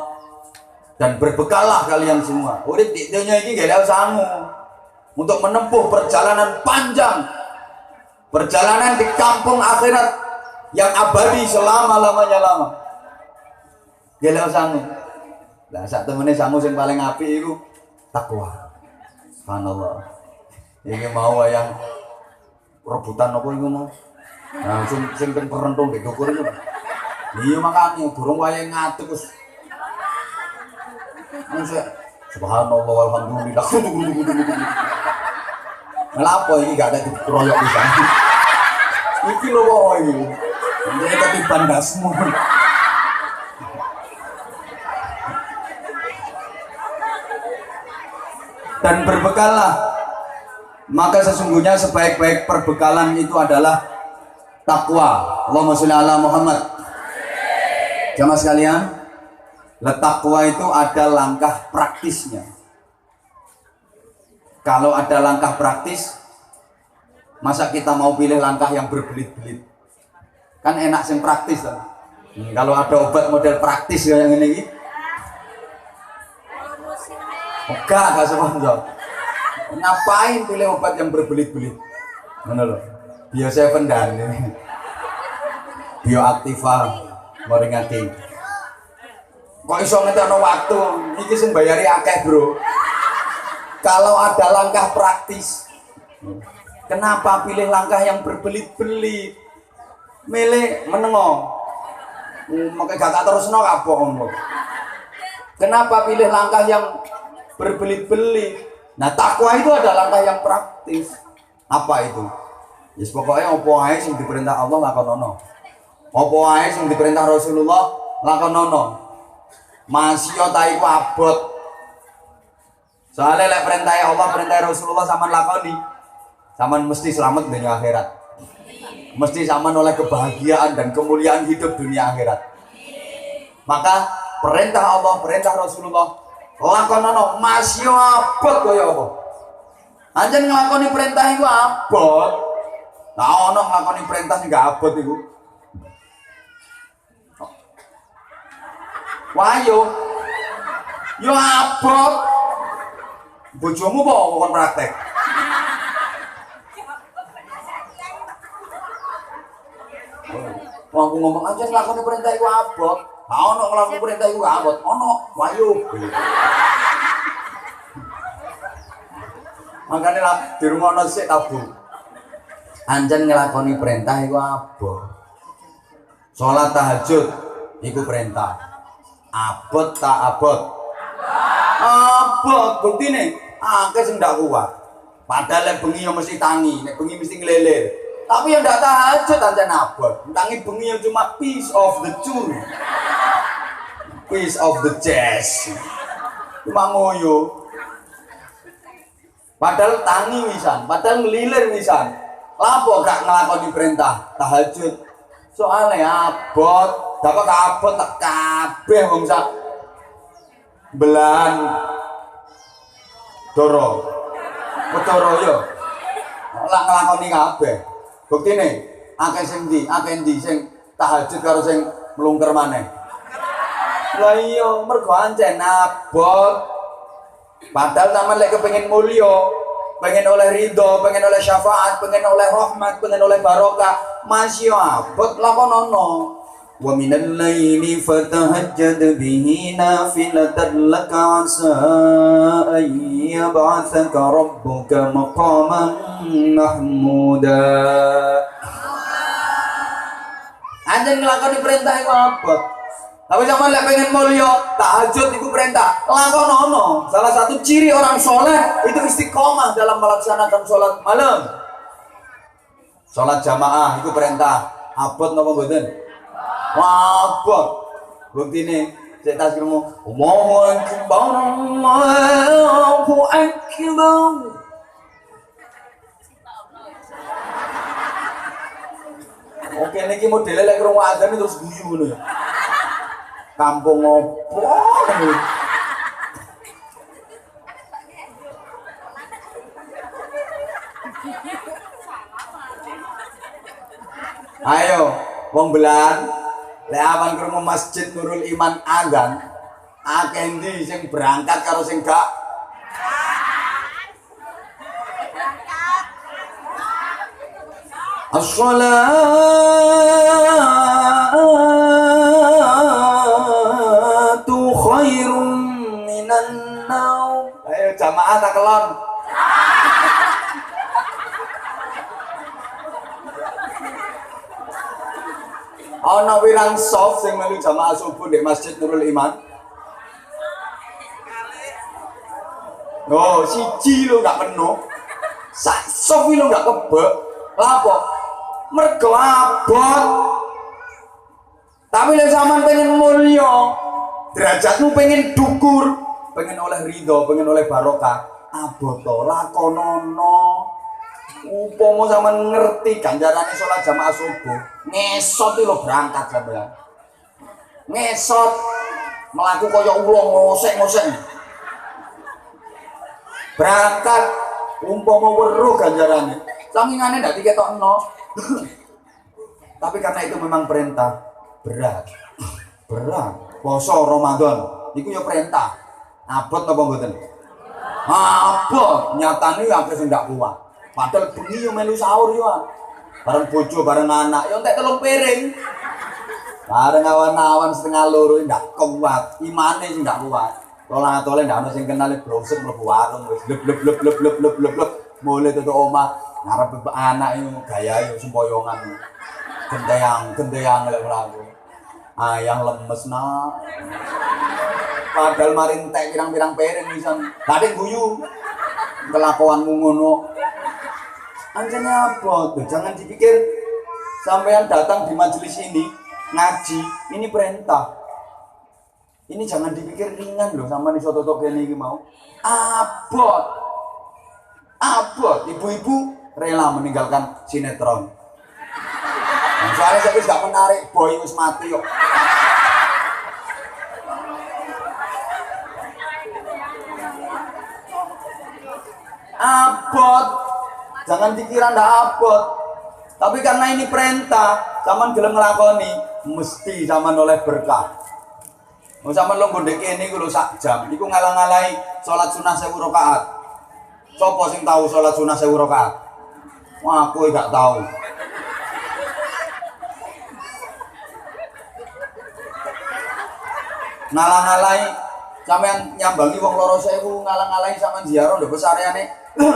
Dan berbekallah kalian semua. Urip di dunia ini gak ada sangu untuk menempuh perjalanan panjang. Perjalanan di kampung akhirat yang abadi selama-lamanya lama. Gila sangu. Lah sak temene sangu sing paling apik iku takwa. Subhanallah. Iki mau yang rebutan apa iku mau? Nah, sing ben perentung di dukur iku. Iya makane durung wayahe ngadeg wis. Subhanallah walhamdulillah. Ngelapo ini gak ada dikeroyok bisa. Iki lho kok iki. Ndek ketiban dasmu. Dan berbekallah. Maka sesungguhnya sebaik-baik perbekalan itu adalah takwa. Allahumma sholli ala Muhammad. Jamaah sekalian, takwa itu ada langkah praktisnya. Kalau ada langkah praktis, masa kita mau pilih langkah yang berbelit-belit? Kan enak sing praktis kan? Kalau ada obat model praktis yang ini, gak semua. Ngapain pilih obat yang berbelit-belit? Mana loh? Bio7 dan ini, Bioaktiva, Moringating. Kok iso ngeterno waktu? Iki sing bayari akeh bro. Kalau ada langkah praktis, kenapa pilih langkah yang berbelit-belit? Milih menengo. Makanya gak terus no kapok. Kenapa pilih langkah yang berbelit-belit? Nah takwa itu ada langkah yang praktis. Apa itu? Yes, pokoknya opo ae sing diperintah Allah lakonono. Opo ae sing diperintah Rasulullah lakonono. Masya ta iku abot. Soalnya lek perintah Allah, perintah Rasulullah sampean lakoni, sampean mesti selamat dunia akhirat. Mesti sampean oleh kebahagiaan dan kemuliaan hidup dunia akhirat. Maka perintah Allah, perintah Rasulullah lakonono masya abot kaya apa? Anjen nglakoni perintah iku abot. Nah ono nglakoni perintah sing gak abot iku. Wah yo abot. Bojomu apa kon praktek? Wah, aku ngomong aja nglakoni perintah iku abot. Nah ono nglakoni perintah iku gak abot. Ono, wayo. Makanya lah di rumah ono sik tabu. Anjen nglakoni perintah iku abot. Salat tahajud iku perintah. Abot tak abot? Abot, buktine akeh sing ndak kuat. Padahal lek bengi yo mesti tangi, nek bengi mesti ngelelir. Tapi yang ndak tahajud anjen abot. Tangi bengi yang cuma piece of the tune. Piece of the jazz. Cuma ngoyo. Padahal tangi wisan, padahal ngelilir wisan. Lapo gak nglakoni perintah tahajud? Soalnya abot, dapat abot tak kabeh wong sak belan doro. Betoro yo. Lah nglakoni kabeh. Buktine akeh endi sing tahajud karo sing mlungker maneh. Lah iya mergo ancen abot. Padahal sampean lek kepengin mulya, pengen oleh ridho, pengen oleh syafaat, pengen oleh rahmat, pengen oleh barokah, masih abot lakonono. Wa minal laili fatahajjad bihi nafilatan laka asa an yab'athaka rabbuka maqaman mahmuda. Anjen nglakoni perintah iku abot. Tapi zaman lek pengen mulya, tahajud itu perintah. Lakonono. Salah satu ciri orang soleh itu istiqomah dalam melaksanakan sholat malam. Sholat jamaah itu perintah. Abot napa mboten? Abot. Buktine cek tas krungu, Allahu akbar, Allahu akbar. Oke niki modele lek krungu adzan terus guyu ngono ya. Kampung opo? Ayo, wong belan, lek awan krungu Masjid Nurul Iman adzan, akeh endi sing berangkat karo sing gak? As-salatu khairum minan naum. Ayo jamaah tak kelon. Ana wirang soft sing melu jamaah subuh di Masjid Nurul Iman. Oh, siji lo gak penuh. Sak soft lo gak kebek. Lapo? Mergo abot. Tapi lek sampean pengen mulya, derajatmu pengen dukur, pengen oleh ridho, pengen oleh barokah, abot to lakonono. Umpama sampean ngerti ganjarane salat jamaah subuh, ngesot lho berangkat sampean. Ngesot mlaku kaya ula ngosek-ngosek. Berangkat umpama weruh ganjarane. Sangingane ndak diketokno. Tapi karena itu memang perintah berat. Poso Ramadan iku ya perintah. Abot apa mboten? Abot, nyatane akeh sing ndak kuat. Padahal bengi yo melu sahur yo. Bareng bojo, bareng anak yo entek 3 piring. Bareng awan-awan setengah loro ndak kuat, imane sing ndak kuat. Tolang-tole ndak ono sing kenal browser mlebu warung wis leb. Mulai tutup omah ngarep anak itu gaya itu sempoyongan gendeyang lek lagu ayang lemes nak padahal maring tek pirang-pirang piring pisan kadang guyu kelakuanmu ngono anjene apa tuh jangan dipikir sampean datang di majelis ini ngaji ini perintah ini jangan dipikir ringan loh sama iso totok kene iki mau abot ibu-ibu rela meninggalkan sinetron. Soalnya saya gak menarik, boy wis mati kok. Abot, jangan dikira ndak abot. Tapi karena ini perintah, sampean gelem nglakoni, mesti sampean oleh berkah. Mau sampean lo gondek ini ku lho sak jam, iku ngalang-alahi salat sunah 1000 rakaat. Sopo sing tahu salat sunah 1000 rakaat? Wah, aku gak tahu. Ngalang-alahi sampean nyambangi wong loro 1000, ngalang-alahi sampean ziarah ndek besareane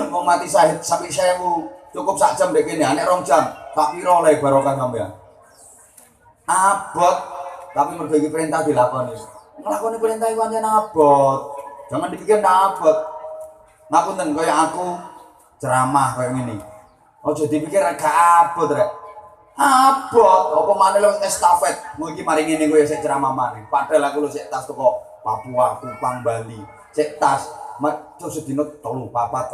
wong mati syahid sampai 1000. Cukup sak jam dek ini, anek 2 jam. Tak pira oleh barokah sampean. Abot, tapi mergo iki perintah dilakoni. Nglakoni perintah iku pancen abot. Jangan dipikir ndak abot. Ngapunten kaya aku ceramah kaya ngene. Aja dipikir gak abot rek. Abot, apa maneh lho estafet. Mau iki mari ngene kowe sik ceramah maneh. Padahal aku lho sik tas teko Papua, Kupang, Bali. Sik tas terus sedina 3 papat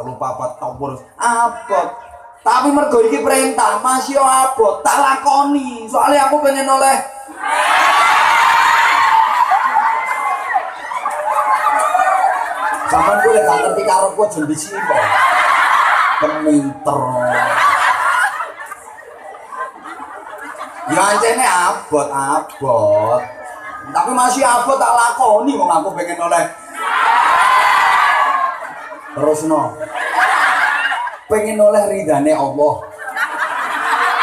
topur abot. Tapi mergo iki perintah, masih abot, tak lakoni. Soalnya aku pengen oleh sampean kuwi gak ngerti karo ku aja mbisi kok. Peminter. Ya ancene abot. Tapi masih abot tak lakoni wong aku pengen oleh. Terus no. Pengen oleh ridhane Allah,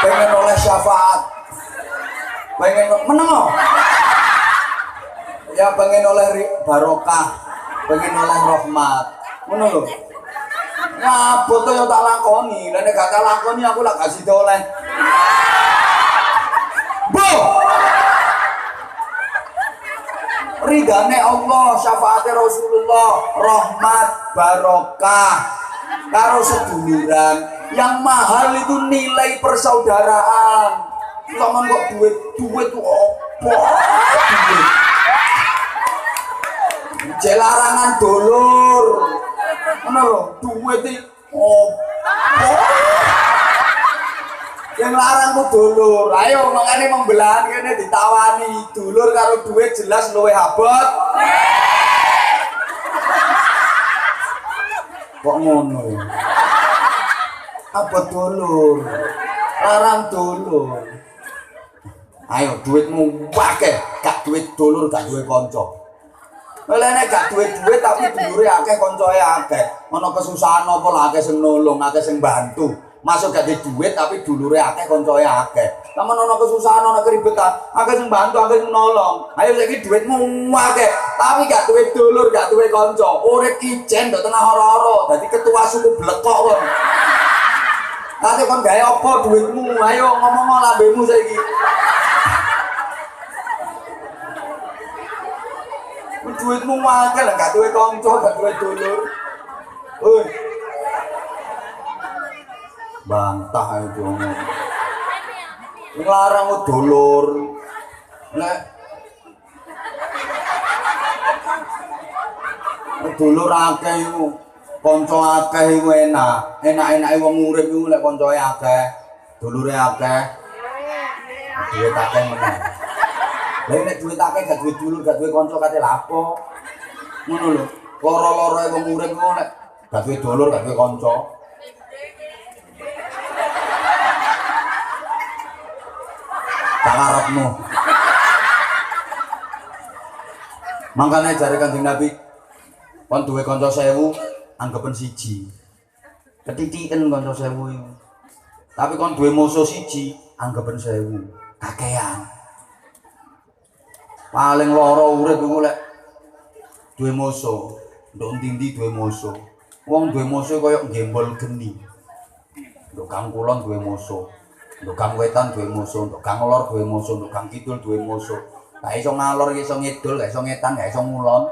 pengen oleh syafaat, pengen meneng ya, pengen oleh barokah, pengen oleh rahmat, ngono lho. Ngabot yo tak lakoni, lan nek gak tak lakoni aku lak kasih oleh. Bu. Ridhane Allah, syafaate Rasulullah, rahmat, barokah. Karo seduluran yang mahal itu nilai persaudaraan. Sampeyan kok duit tuh opo? Duit. Jelarangan dulur. Ngono lho, duit iki opo? Yang larang ku dulur. Ayo makane membelahan kene ditawani. Dulur karo duit jelas luwih abot. Kok ngono ya? Apa dulur? Larang dulur. Ayo duitmu akeh, gak duit dulur, gak duwe kanca. Melene gak duit tapi dulure akeh, kancae akeh. Ana kesusahan apa lah akeh sing nolong, akeh sing bantu. Masuk gak duit tapi dulure akeh, kancae akeh. Lamun ana kesusahan, ana keribetan, akeh sing bantu, akeh sing nolong. Ayo saiki duitmu akeh, tapi gak duwe dulur, gak duwe kanca. Urip ijen ndok tengah ora-ora, dadi ketua suku blekok kon. Nanti kon gawe apa duitmu? Ayo ngomong lambemu saiki. Duitmu akeh lah, gak duwe kanca, gak duwe dulur. Oi. Bantah itu ngomong. Nglarang dulur. Nek dulur akeh iku, kanca akeh iku enak. Enak-enake wong urip iku lek kancae akeh, dulure akeh. Duit akeh meneh. Lah nek duit akeh gak duwe dulur, gak duwe kanca kate lapo. Ngono lho. Loro-loroe wong urip iku nek gak duwe dulur, gak duwe kanca. Karepmu. Makanya jare Kanjeng Nabi, kon duwe kanca 1000, anggapen siji. Ketitiken kanca 1000 iku. Tapi kon duwe musuh siji, anggapen 1000. Kakean. Paling loro urip iku lek duwe musuh. Nduk ndi-ndi duwe musuh. Wong duwe musuh kaya gembol geni. Nduk Kang Kulon duwe musuh. Nduk Kang Wetan duwe musuh, nduk Kang Lor duwe musuh, nduk Kang Kidul duwe musuh. Gak iso ngalor, iso ngidul, gak iso ngetan, gak iso ngulon.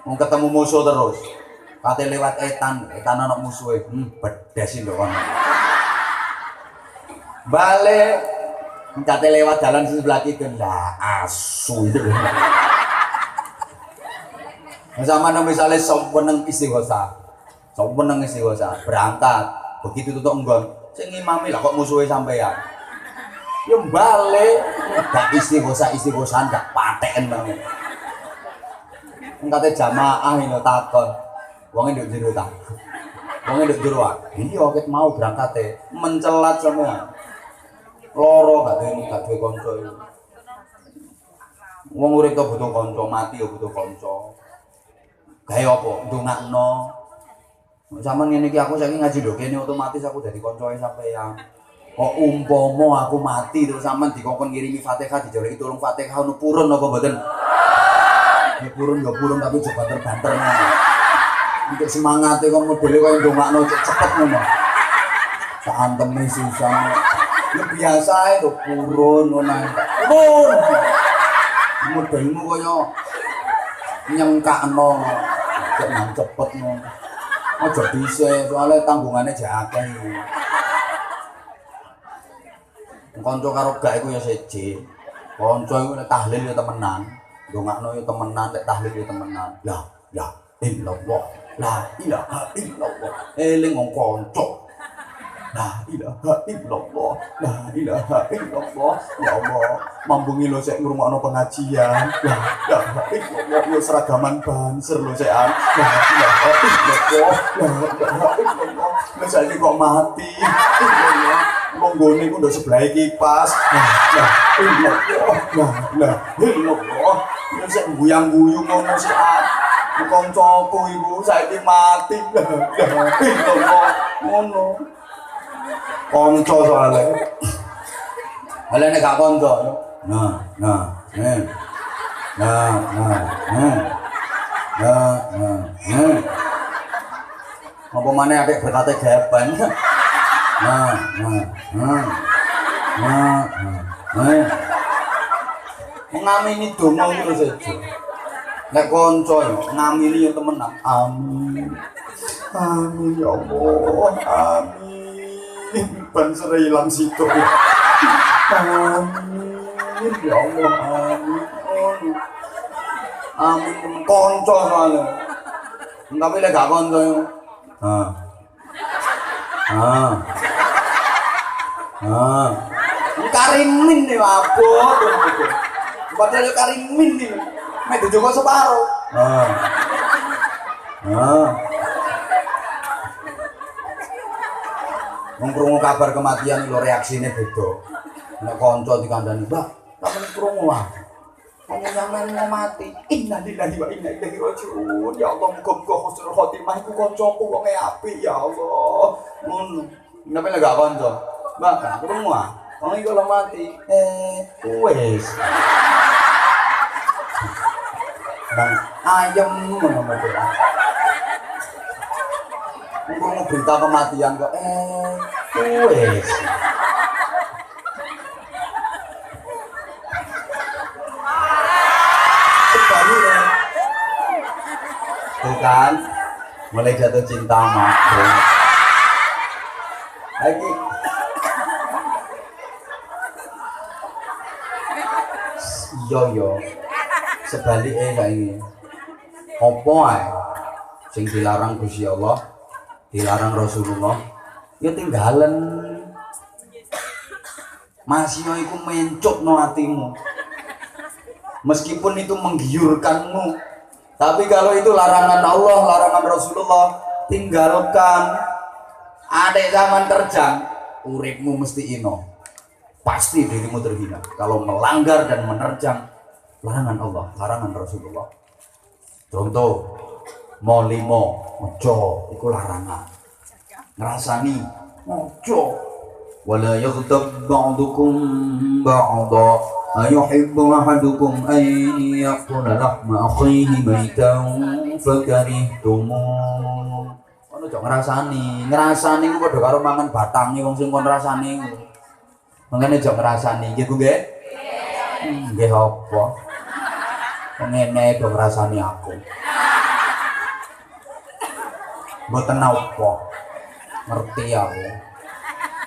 Wong ketemu musuh terus. Kate lewat etan ana musuhe. Bedes lho kon. Balik kate lewat jalan sebelah kidul. Lah asu itu. Sama misalnya sopeneng istighosa. Sopeneng istighosa berangkat. Begitu tutuk enggon. Sing ngimami lah kok musuhe sampean. Ya balik gak istighosan gak pateken banget. Engkate jamaah ini takon. Wonge nduk jero ta. Wong ndek jero wae. Iya ket mau berangkate mencelat semua. Loro gak duwe kanca iki. Wong urip to butuh kanca, mati ya butuh kanca. Gawe apa? Ndongakno. Sampeyan ngene iki aku saiki ngaji lho kene otomatis aku dadi kancae sampeyan. Kok umpama aku mati terus sampean dikongkon ngirimi Fatihah dijoleki tulung Fatihah ono purun apa mboten? Ya purun ya purun tapi coba terbanter. Untuk semangate kok modele koyo ndongakno cepet ngono. Saanteme susah. Ya biasa itu purun ngono. Purun. Modelmu koyo nyengkakno kok nang cepet ngono. Aja dhisik soalnya tanggungane jakeh. Kanca karo gak iku ya siji. Kanca iku nek tahlil ya temenan, ndongakno ya temenan, nek tahlil ya temenan. Ya illallah. La ilaha illallah. Eling wong kanca. La ilaha illallah. La ilaha illallah. Ya Allah, mambungi lo sik ngrungokno pengajian. La ilaha illallah. Yo seragaman banser lo sik an. La ilaha illallah. La ilaha illallah. Wis saiki kok mati. Monggone ku ndok sebelah kipas. Lah illallah. Yo sik guyang-guyung ngono sik an. Kancaku iku saiki mati. Lah illallah. Ngono. Kanca soalnya. Ala nek gak kanca. Apa maneh atik berkate gaban. Ngamini donga iki lho sejo. Nek kanca ngamini ya temenan. Amin. Amin ya Allah. Amin. Ban sere ilang situ. Amin ya Allah. Amin. Amin kanca soalnya. Tapi lek gak kanca yo. Karimin nih abot. Padahal karimin nih. Mek dijogo separo. Wong krungu kabar kematian lho reaksine beda. Nek kanca dikandani, "Mbak, sampeyan krungu ah. Wong sampeyan mau mati. Innalillahi wa inna ilaihi raji'un. Ya Allah, muga-muga husnul khotimah iku kancaku wong apik ya Allah." Ngono. Napa lek gak kanca? Mbak, krungu ah. Wong iki lho mati. Wis. Bang ayam ngono mate. Ngomong berita kematian kok wes. Sebaliknya. Tuh kan mulai jatuh cinta sama aku. Lagi yo sebaliknya kayak ini. Apa ae sing dilarang Gusti Allah, dilarang Rasulullah, ya tinggalan. Masih iku mencukno atimu. Meskipun itu menggiurkanmu, tapi kalau itu larangan Allah, larangan Rasulullah, tinggalkan. Adek zaman terjang, uripmu mesti ino. Pasti dirimu terhina kalau melanggar dan menerjang larangan Allah, larangan Rasulullah. Contoh, mau limo, ojo, itu larangan. Ngerasani, ojo. Wala yaghtab ba'dukum ba'da ayuhibbu ahadukum an yakula lahma akhihi maitan fakarihtumuh. Ono ojo ngrasani ku padha karo mangan batange wong sing kon rasani. Mangane ojo ngrasani, nggih Bu nggih? Nggih apa? Ngene do ngrasani aku. Mboten apa. Ngerti aku.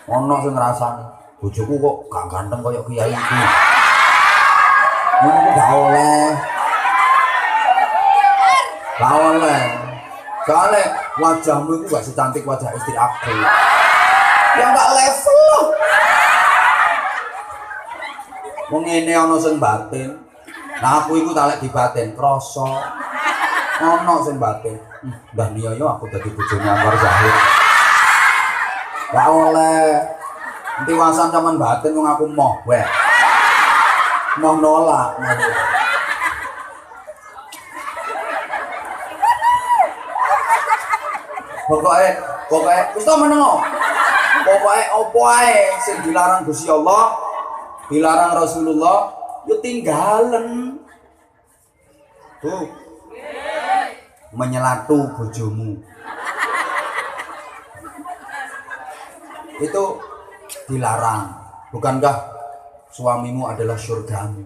Ono sing ngrasani, bojoku kok gak ganteng kaya kiai iki. Ngono gak oleh. Gak oleh. Soale wajahmu itu gak secantik wajah istri aku. Ya gak level loh. Wong ngene ana sing batin. Nah aku iku tak lek di batin krasa. Ono sing batin. Mbah Niyoyo aku dadi bojone Anwar Zahid. Gak oleh. Tiwasan sampean batin wong aku moh wae. Moh nolak. Pokoknya wis to meneng. Pokoknya opo ae sing dilarang Gusti Allah, dilarang Rasulullah, yo tinggalen. Tuh. Menyelatu bojomu. Itu dilarang. Bukankah suamimu adalah surgamu?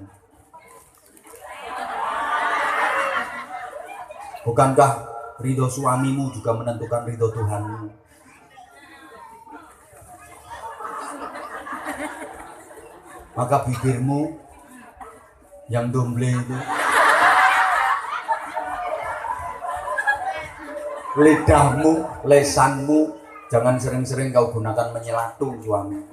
Bukankah ridho suamimu juga menentukan ridho Tuhanmu? Maka bibirmu yang domble itu, lidahmu, lesanmu, jangan sering-sering kau gunakan menyelatu suamimu.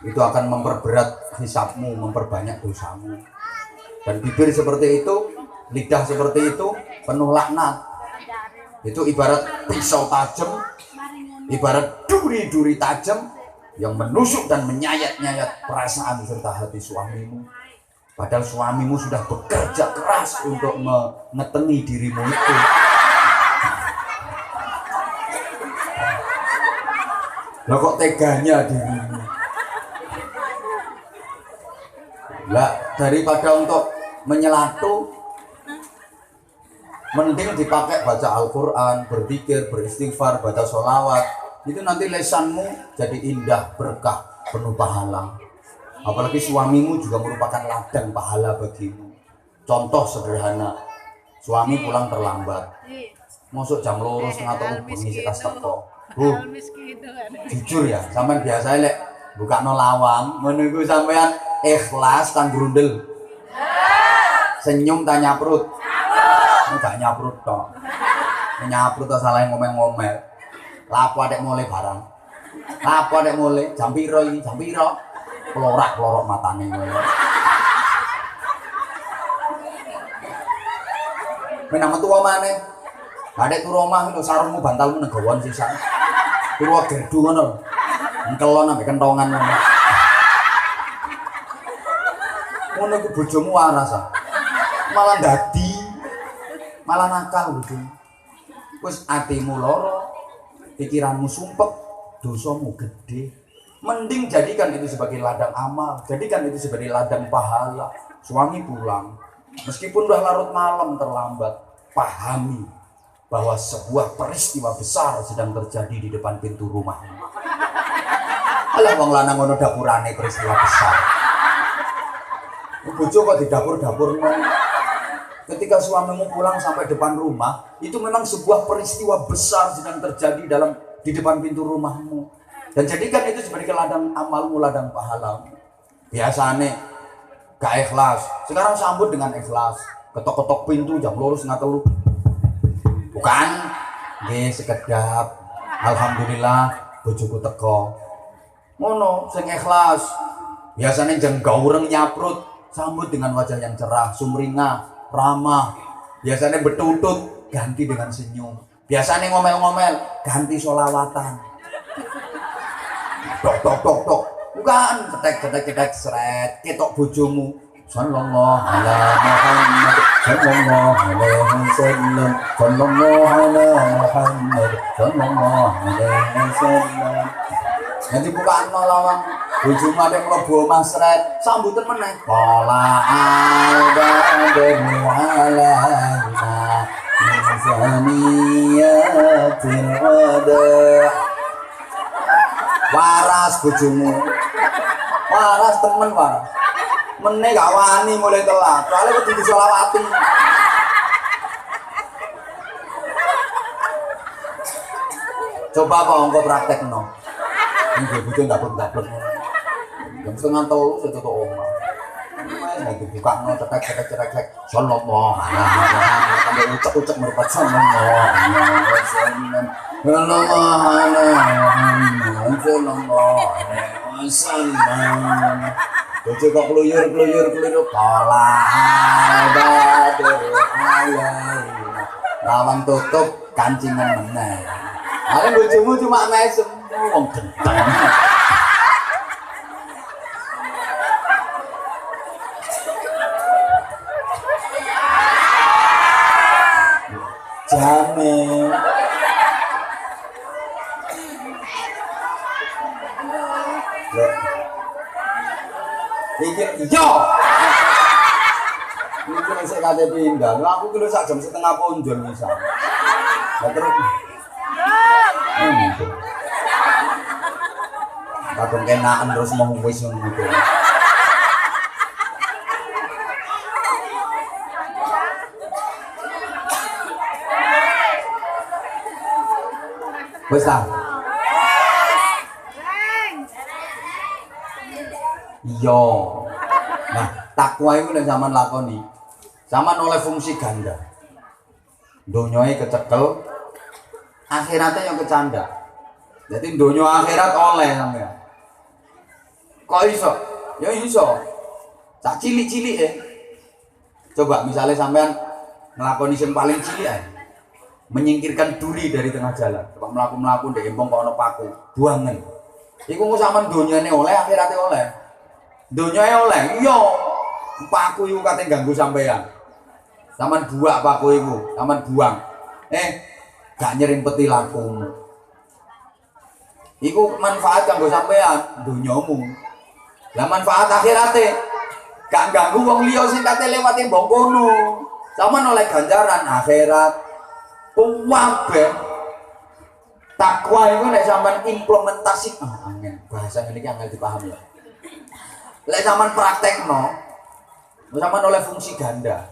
Itu akan memperberat hisabmu, memperbanyak dosamu. Dan bibir seperti itu, lidah seperti itu, penuh laknat. Itu ibarat pisau tajam, ibarat duri-duri tajam yang menusuk dan menyayat-nyayat perasaan serta hati suamimu. Padahal suamimu sudah bekerja keras untuk mengetengi dirimu itu. Lah kok teganya dirimu? Lah daripada untuk menyelatu, mending dipakai baca Al-Quran, berzikir, beristighfar, baca sholawat. Itu nanti lesanmu jadi indah, berkah, penuh pahala. Apalagi suamimu juga merupakan ladang pahala bagimu. Contoh sederhana, suami pulang terlambat, masuk jam 2:30 bengi tas teko. Jujur ya, sampean biasa lek buka no lawang, menunggu sampean ikhlas kan grundel. Senyum tak nyaprut. Enggak nyaprut tok. Nyaprut tak salah ngomel-ngomel. Lapo adek mulai barang. Lapo adek mulai jam piro iki? Jam piro? Plorak-plorok matane ngono. Menang metu omane. Adek turu omah lho sarungmu bantalmu negawon sisan. Turu gerdu ngono. Engkelon ambek kentongan ngono. Ngono ku bojomu waras ah. Malah dadi malah nakal bojomu. Wis atimu loro, pikiranmu sumpek, dosamu gede. Mending jadikan itu sebagai ladang amal, jadikan itu sebagai ladang pahala. Suami pulang, meskipun udah larut malam terlambat, pahami bahwa sebuah peristiwa besar sedang terjadi di depan pintu rumahmu. Alah wong lanang ngono dapurane peristiwa besar. Bojo kok di dapur-dapur ngono. Ketika suamimu pulang sampai depan rumah, itu memang sebuah peristiwa besar sedang terjadi di depan pintu rumahmu. Dan jadikan itu sebagai ladang amalmu, ladang pahalamu. Biasanya gak ikhlas, sekarang sambut dengan ikhlas. Ketok-ketok pintu jam 2:30. Bukan, nggih sekedap. Alhamdulillah bojoku teko. Ngono sing ikhlas. Biasanya jeng gaureng nyaprut, sambut dengan wajah yang cerah, sumringah, ramah. Biasanya bertutut, ganti dengan senyum. Biasanya ngomel-ngomel, ganti sholawatan. Tok. Bukan, cetek seret, ketok bojomu. Sallallahu alaihi Muhammad, sallallahu alaihi wasallam, sallallahu alaihi Muhammad, sallallahu alaihi wasallam. Nanti bukaan lawang, bojomu ada yang mlebu omah seret, sambutan meneh. Qala al-badru alaina insaniyatil wada'. Waras bojomu, waras temen waras. Meneh gak wani mulai telat, soalnya kudu disolawati. Coba kok engko praktekno. Iki bojo ndablek-ndablek. Jam 2:30 sudah tutup omah. Wes dibukakno cetek. Sallallahu alaihi wasallam. Sampai ucek-ucek merupat sallallahu alaihi wasallam. Sallallahu alaihi wasallam. Bojo kok kluyur. Qala badru alaina Lawang tutup kancingan meneh. Are bojomu cuma mesem wong gendeng. Jamin. Iki yo. Iki nek kate pindah, lho aku ki lho sak jam setengah ponjol misal. Lah terus. Kadang kenaan terus mau wis ngono iku. Wis ta? Iya. Nah, takwa itu nek zaman lakoni. Zaman oleh fungsi ganda. Donyoe kecekel, akhiratnya yang kecanda. Jadi donyo akhirat oleh sampean. Kok iso? Ya iso. Sak cilik-cilik Coba misalnya sampean ngelakoni sing paling cilik menyingkirkan duri dari tengah jalan. Coba melaku-melaku ndek empong kok ana paku, buangen. Iku engko sampean donyane oleh, akhiratnya oleh. Donyoe oleh, iya. Paku iku kate ganggu sampean. Sampean buak paku iku, sampean buang. Gak nyerimpeti lakumu. Iku manfaat kanggo sampean, donyamu. Lah manfaat akhirate gak ganggu wong liya sing kate lewat embong kono. Sampean oleh ganjaran akhirat. Kuwabe. Takwa iku nek sampean implementasi, angel. Bahasa ngene iki angel dipahami ya. Lek sampean praktekno, sampean oleh fungsi ganda.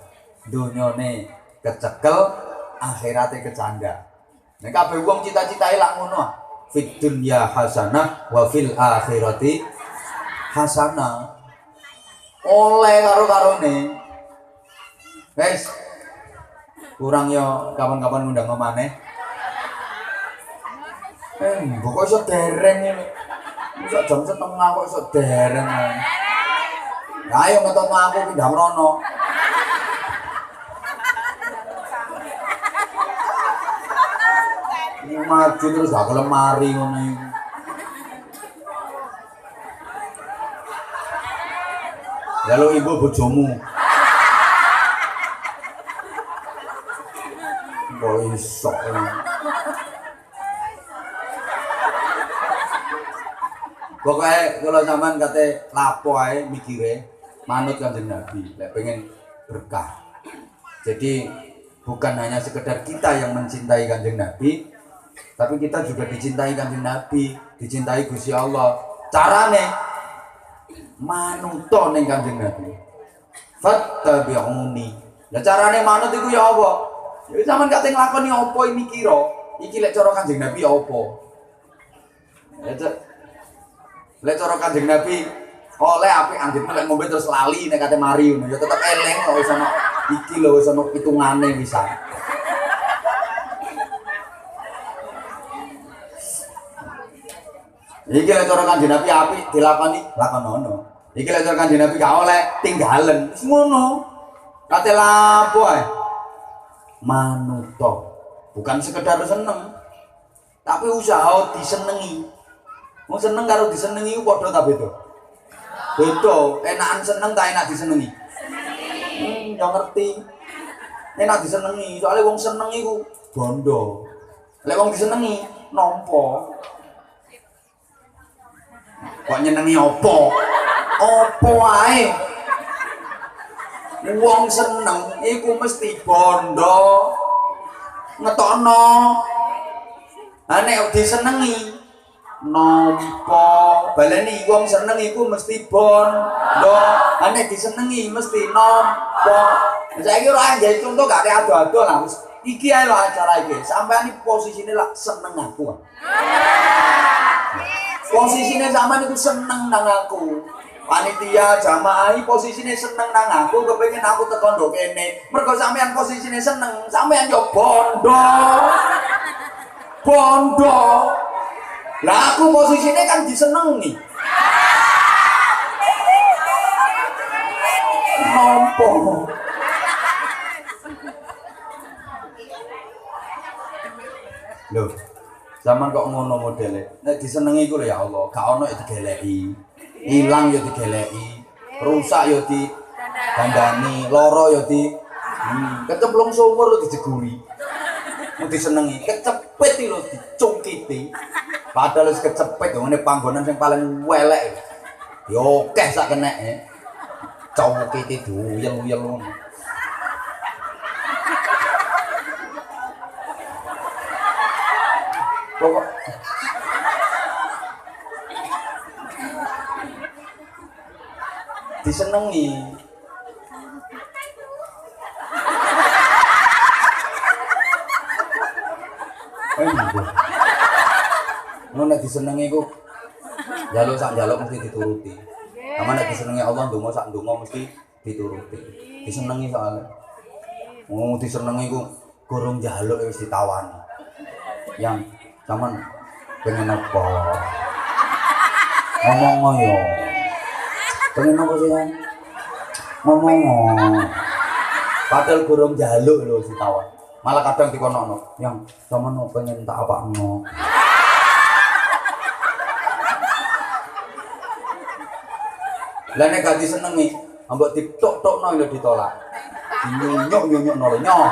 Donyane kecekel, akhirate kecanda. Nek kabeh wong cita-citae lak ngono. Fid dunya hasanah wa fil akhirati hasanah. Oleh karo-karone. Guys, kurang yo kapan-kapan ngundang maneh. Kok iso dereng iki. Iso jam setengah kok iso dereng. Ayo ngetokno aku pindah mrono. Maju terus gak gelem mari ngono iki. Lalu ibu bojomu. Kok iso. Pokoknya kalau zaman kate lapo ae mikire manut Kanjeng Nabi, lek pengen berkah. Jadi bukan hanya sekedar kita yang mencintai Kanjeng Nabi, tapi kita juga dicintai Kanjeng Nabi, dicintai Gusti Allah. Carane manuto ning Kanjeng Nabi. Fattabi'uni. Lah carane manut iku ya apa? Ya sampean kate nglakoni apa mikira, iki lek cara Kanjeng Nabi apa? Lek cara Kanjeng Nabi oleh apik anggit lek ngombe terus lali nek kate mari ngono ya tetep eleng kok wis ana iki lho wis ana pitungane bisa. Iki lek cara Kanjeng Nabi apik dilakoni lakonono. Iki lek cara Kanjeng Nabi gak oleh tinggalen. Wis ngono. Kate lapo ae. Manuto. Bukan sekedar seneng. Tapi usaha disenengi. Mau seneng karo disenengi ku padha ta beda? Beda. Enakan seneng ta enak disenengi? Ya ngerti. Enak disenengi, soalnya wong seneng iku bondo. Lek wong disenengi nampa. Kok nyenengi apa? Apa ae? Wong seneng iku mesti bondo. Ngetokno. Ha nek disenengi nampa baleni wong seneng iku mesti bondo. Ha nek disenengi mesti nampa. Saiki ora nggih contoh gak ado-ado lah. Iki ae lho acara iki. Sampeyan iki posisine lak seneng aku. Posisine sampean iku seneng nang aku. Panitia jamaah posisine seneng nang aku, kepengin aku tekan ndok kene. Mergo sampean posisine seneng, sampean yo bondo. Bondo. Lah aku posisine kan disenengi. Nompo. Lho, zaman kok ngono modele. Nek disenengi iku lho ya Allah, gak ono ya digeleki. Ilang ya digeleki, rusak ya dandani, loro ya kecemplung sumur lho dijeguri. Mau disenengi, kecepet iki lho dicungkiti. Padahal wis kecepet ngene panggonan sing paling welek. Ya akeh sak keneke. Cungkiti duyel-uyel ngono. Pokok disenengi. Nek disenengi ku njaluk sak njaluk mesti dituruti. Sama nek disenengi Allah ndonga sak ndonga mesti dituruti. Disenengi soalnya. Disenengi ku gorong njaluk wis ditawani. Yang sampean pengen apa? Ngomong yo. Pengen apa sih kan? Ngomong. Padahal gorong njaluk lho ditawan. Malah kadang dikonokno, yang sampean pengen tak apakno. Lah nek gak disenengi, ambek ditok-tokno lho ditolak. Nyonyok-nyonyokno lho, nyoh.